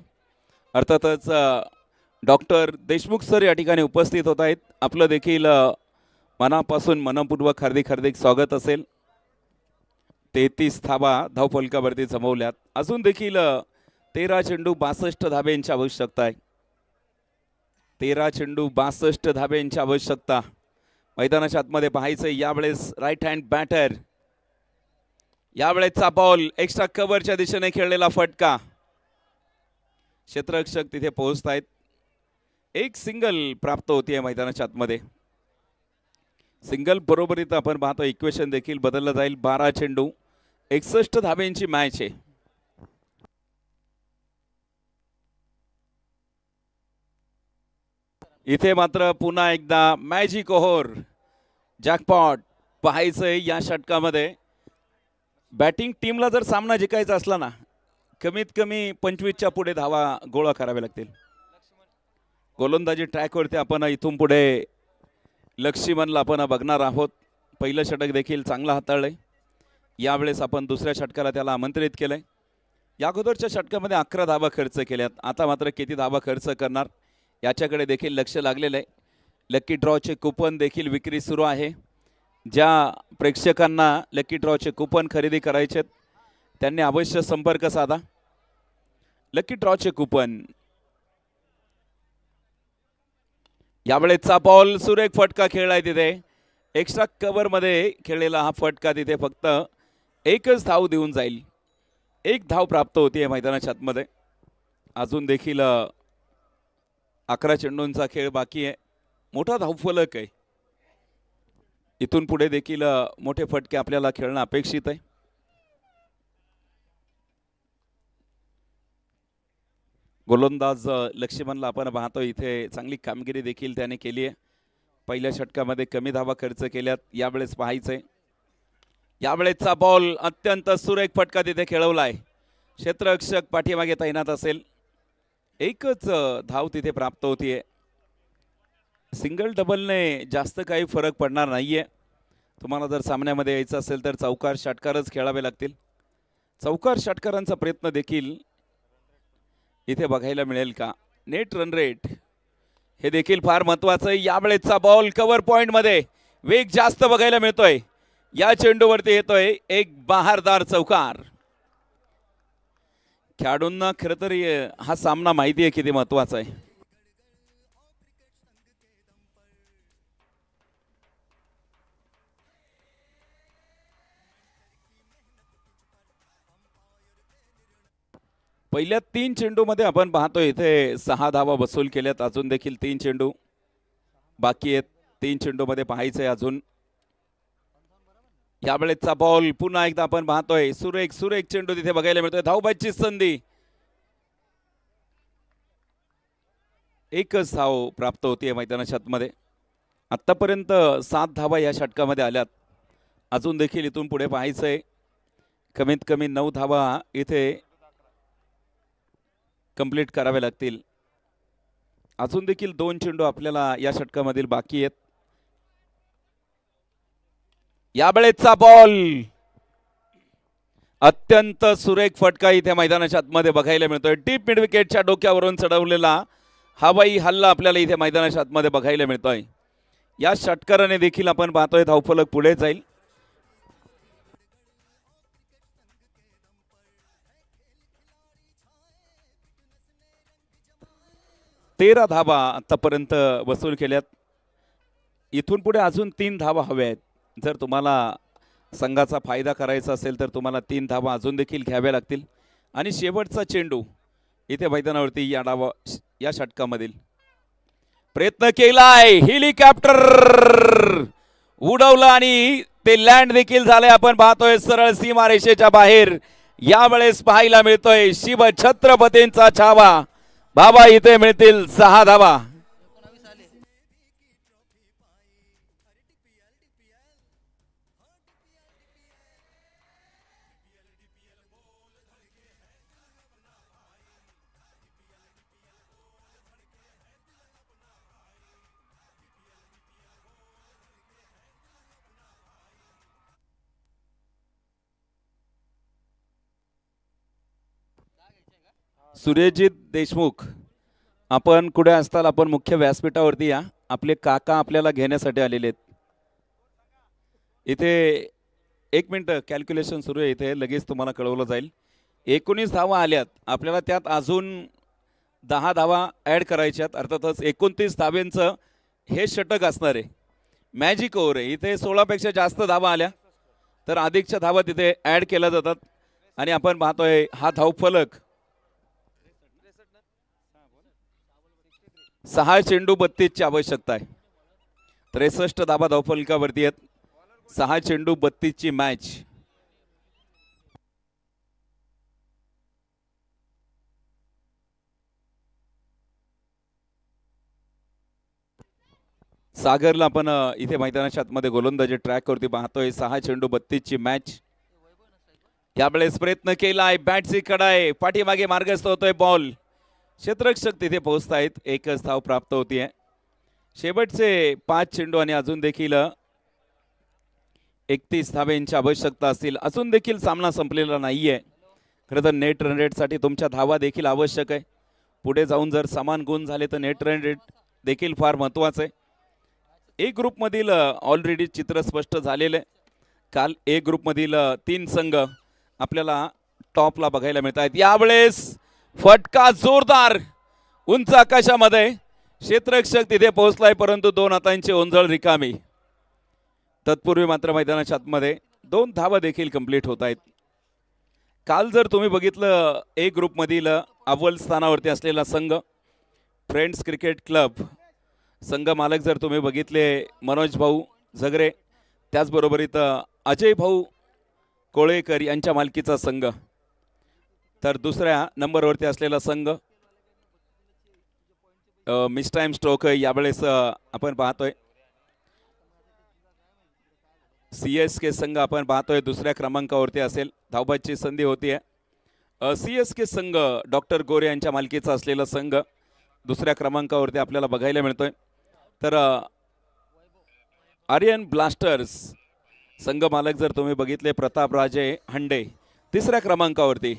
अर्थातच डॉक्टर देशमुख सर या ठिकाणी उपस्थित होत आहेत. आपलं देखील मनापासून मनपूर्वक हार्दिक स्वागत असेल. 33 धाबा धावफलकावरती जमवल्यात. अजून देखील 13 चेंडू 62 धाब्यांची आवश्यकता आहे. 13 चेंडू 62 धाब्यांची आवश्यकता. मैदानाच्या आतमध्ये पाहायचं यावेळेस राईट हँड बॅटर. यावेळेसचा बॉल एक्स्ट्रा कव्हरच्या दिशेने खेळलेला फटका. क्षेत्ररक्षक तिथे पोहोचत आहेत. एक सिंगल प्राप्त होतीये मैदानाच्या आतमध्ये. सिंगल बरोबरीत आपण पाहतो इक्वेशन देखील बदललं जाईल. 12 चेंडू 61 धाब्यांची मॅच आहे. इथे मात्र पुन्हा एकदा मॅजिक ओव्हर जॅकपॉट पाहायचंय या षटकामध्ये. बॅटिंग टीमला जर सामना जिंकायचा असला ना, कमीत कमी 25च्या पुढे धावा गोळा करावे लागतील. गोलंदाजी ट्रॅकवरती आपण इथून पुढे लक्ष्मणला आपण बघणार आहोत. पहिलं षटक देखील चांगलं हाताळलंय. यावेळेस आपण दुसऱ्या षटकाला त्याला आमंत्रित केलंय. या अगोदरच्या षटकामध्ये 11 धावा खर्च केल्यात. आता मात्र किती धावा खर्च करणार याच्याकडे देखील लक्ष लागलेलं आहे. लकी ड्रॉचे कुपन देखील विक्री सुरू आहे. ज्या प्रेक्षकांना लकी ड्रॉचे कुपन खरेदी करायचे त्यांनी अवश्य संपर्क साधा. लकी ड्रॉचे कुपन. यावेळेचा बॉल सुरेख फटका खेळलाय तिथे. एक्स्ट्रा कव्हर मध्ये खेळलेला हा फटका तिथे फक्त एकच धाव देऊन जाईल. एक धाव प्राप्त होतीये मैदानाच्या आतमध्ये. अजून देखील 11 चेंडूंचा खेळ बाकी आहे. मोठा धावफलक आहे. इथून पुढे देखील मोठे फटके आपल्याला खेळणं अपेक्षित आहे. गोलंदाज लक्ष्मणला आपण पाहतो इथे चांगली कामगिरी देखील त्याने केली आहे. पहिल्या षटकामध्ये कमी धावा खर्च केल्यात. यावेळेस पाहायचंय यावेळेसचा बॉल अत्यंत सुरेख फटका तिथे खेळवलाय. क्षेत्ररक्षक पाठीमागे तैनात असेल. एकच धाव तिथे प्राप्त होतीये. सिंगल डबलने जास्त काही फरक पडणार नाहीये. तुम्हाला जर सामन्यामध्ये यायचं असेल तर चौकार षटकारच खेळावे लागतील. चौकार षटकारांचा प्रयत्न देखील इथे बघायला मिळेल का. नेट रन रेट हे देखील फार महत्वाचं आहे. यावेळेसचा बॉल कव्हर पॉइंट मध्ये वेग जास्त बघायला मिळतोय. या चेंडूवरती येतोय एक बहारदार चौकार. खेळाडूंना खरं तर हा सामना माहिती आहे किती महत्वाचा आहे. पहिल्या 3 चेंडूमध्ये आपण पाहतोय इथे 6 धावा वसूल केल्यात. अजून देखील 3 चेंडू बाकी आहेत. 3 चेंडूमध्ये पाहायचंय अजून. यावेळेसचा बॉल पुन्हा एकदा आपण पाहतोय सुरेख चेंडू तिथे बघायला मिळतोय. धावबाची संधी. एकच धाव प्राप्त होतीये मैदानाच्या आतमध्ये. आतापर्यंत 7 धावा या षटकामध्ये आल्यात. अजून देखील इथून पुढे पाहायचंय कमीत कमी 9 धावा इथे कंप्लीट करावे लागतील. अजून देखील 2 चेंडू आपल्याला या षटकामधील बाकी आहेत. यावेळेसचा बॉल अत्यंत सुरेख फटका इथे मैदानाच्या आतमध्ये बघायला मिळतोय. डीप मिड विकेटच्या डोक्यावरून चढवलेला हवाई हल्ला आपल्याला इथे मैदानाच्या आतमध्ये बघायला मिळतोय. या षटकाराने देखील आपण पाहतोय धावफलक पुढे जाईल. तेरा धावा आतापर्यंत वसूल केल्यात. इथून पुढे अजून 3 धावा हव्या आहेत. जर तुम्हाला संघाचा फायदा करायचा असेल तर तुम्हाला 3 धावा अजून देखील घ्याव्या लागतील. आणि शेवटचा चेंडू इथे मैदानावरती या षटकामधील प्रयत्न केलाय. हेलिकॉप्टर उडवलं आणि ते लँड देखील झाले. आपण पाहतोय सरळ सीमारेषेच्या बाहेर. यावेळेस पाहायला मिळतोय शिव छत्रपतींचा छावा. बाबा इथे मिळतील 6 धावा. सूर्यजित देशमुख, आपण कुठे असताल? आपण मुख्य व्यासपीठावरती या. आपले काका आपल्याला घेण्यासाठी आलेले आहेत. इथे 1 मिनिट कॅल्क्युलेशन सुरू आहे, इथे लगेच तुम्हाला कळवलं जाईल. 19 धावा आल्यात, आपल्याला त्यात अजून 10 धावा ॲड करायच्यात. अर्थातच 29 धाब्यांचं हे षटक असणार आहे. मॅजिक ओव्हर आहे. इथे 16पेक्षा जास्त धावा आल्या तर अधिकच्या धावा तिथे ॲड केल्या जातात. आणि आपण पाहतोय हा धावफलक 6 चेंडू 32ची आवश्यकता आहे. 63 धाबा धावफलकावरती आहेत. 6 चेंडू 32ची मॅच. सागरला आपण इथे मैदानाच्या आतमध्ये गोलंदाजी ट्रॅकवरती पाहतोय. 6 चेंडू 32ची मॅच. यावेळेस प्रयत्न केलाय, बॅटची कडाय, पाठीमागे मार्गस्थ होतोय बॉल. क्षेत्ररक्षक तिथे पोहोचतायत. एकच धाव प्राप्त होतीये. शेवटचे 5 चेंडू आणि अजून देखील 31 धाब्यांची आवश्यकता असतील. अजून देखील सामना संपलेला नाहीये. खरं तर नेट रन रेटसाठी तुमच्या धावा देखील आवश्यक आहे. पुढे जाऊन जर समान गुण झाले तर नेट रन रेट देखील फार महत्त्वाचं आहे. ए ग्रुपमधील ऑलरेडी चित्र स्पष्ट झालेलं आहे. काल ए ग्रुपमधील 3 संघ आपल्याला टॉपला बघायला मिळत आहेत. यावेळेस फटका जोरदार उंच आकाशामध्ये. क्षेत्ररक्षक तिथे पोहोचलाय परंतु 2 हातांची ओंजळ रिकामी. तत्पूर्वी मात्र मैदानाच्या आतमध्ये 2 धावा देखील कंप्लीट होत आहेत. काल जर तुम्ही बघितलं ए ग्रुपमधील अव्वल स्थानावरती असलेला संघ फ्रेंड्स क्रिकेट क्लब, संघ मालक जर तुम्ही बघितले मनोज भाऊ झगरे, त्याचबरोबर इथं अजय भाऊ कोळेकर यांच्या मालकीचा संघ. तर दुसऱ्या नंबरवरती असलेला संघ मिस टाइम स्ट्रोक यावेळेस आपण पाहतोय. CSK संघ आपण पाहतोय दुसऱ्या क्रमांकावरती असेल. धावबाची संधी होतीये. CSK संघ डॉक्टर गोरे यांच्या मालकीचा असलेला संघ दुसऱ्या क्रमांकावरती आपल्याला बघायला मिळतोय. तर आर्यन ब्लास्टर्स संघ मालक जर तुम्ही बघितले प्रतापराजे हंडे तिसऱ्या क्रमांकावरती.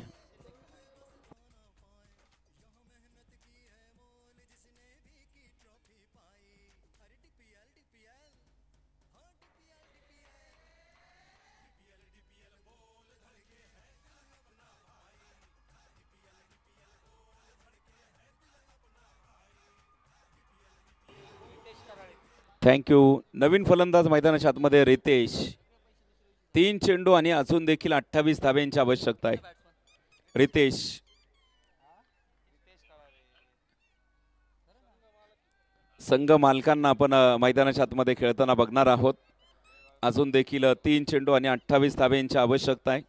थँक्यू. नवीन फलंदाज मैदानाच्या आतमध्ये रितेश. 3 चेंडू आणि अजून देखील 28 धाब्यांची आवश्यकता आहे. रितेश संघ मालकांना आपण मैदानाच्या आतमध्ये खेळताना बघणार आहोत. अजून देखील 3 चेंडू आणि 28 धाब्यांची आवश्यकता आहे.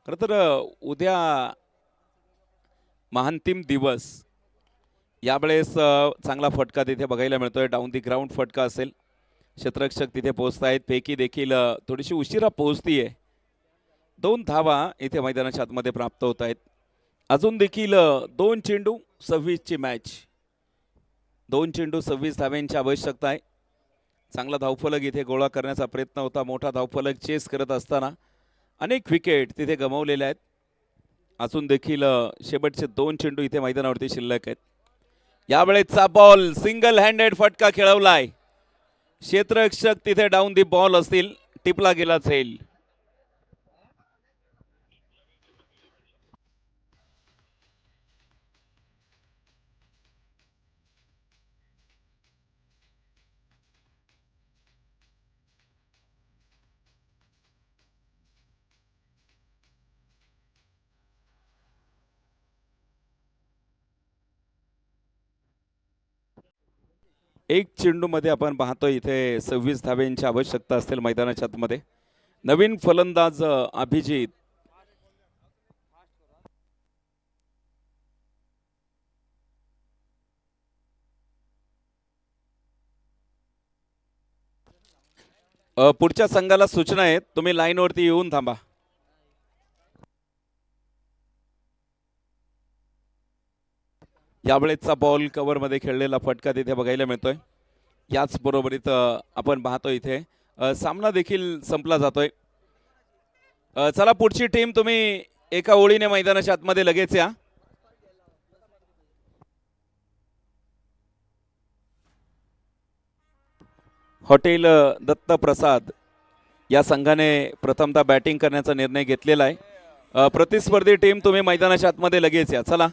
खरं तर उद्या महांतिम दिवस. यावेळेस चांगला फटका तिथे बघायला मिळतोय. डाऊन दी ग्राउंड फटका असेल. क्षेत्ररक्षक तिथे पोहोचतायत. पैकी देखील थोडीशी उशिरा पोहोचतीये. 2 धावा इथे मैदानाच्या आतमध्ये प्राप्त होत आहेत. अजून देखील 2 चेंडू 26ची मॅच. 2 चेंडू 26 धाव्यांची आवश्यकता आहे. चांगला धावफलक इथे गोळा करण्याचा प्रयत्न होता. मोठा धावफलक चेस करत असताना अनेक विकेट तिथे गमावलेल्या आहेत. अजून देखील शेवटचे 2 चेंडू इथे मैदानावरती शिल्लक आहेत. यावेळेचा बॉल सिंगल हँडेड फटका खेळवलाय. क्षेत्ररक्षक तिथे डाऊन दी बॉल असतील. टिपला गेला जाईल. एक चेंडू मध्ये आपण पाहतोय इथे 26 धाब्यांची आवश्यकता असतील मैदानाच्या आतमध्ये. नवीन फलंदाज अभिजित. पुढच्या संघाला सूचना आहेत, तुम्ही लाईनवरती येऊन थांबा. यावेळेचा बॉल कव्हर मध्ये खेळलेला फटका तिथे बघायला मिळतोय. याच बरोबरीत आपण पाहतो इथे सामना देखील संपला जातोय. चला पुढची टीम तुम्ही एका ओळीने मैदानाच्या आतमध्ये लगेच या. हॉटेल दत्तप्रसाद या संघाने प्रथमतः बॅटिंग करण्याचा निर्णय घेतलेला आहे. प्रतिस्पर्धी टीम तुम्ही मैदानाच्या आतमध्ये लगेच या. चला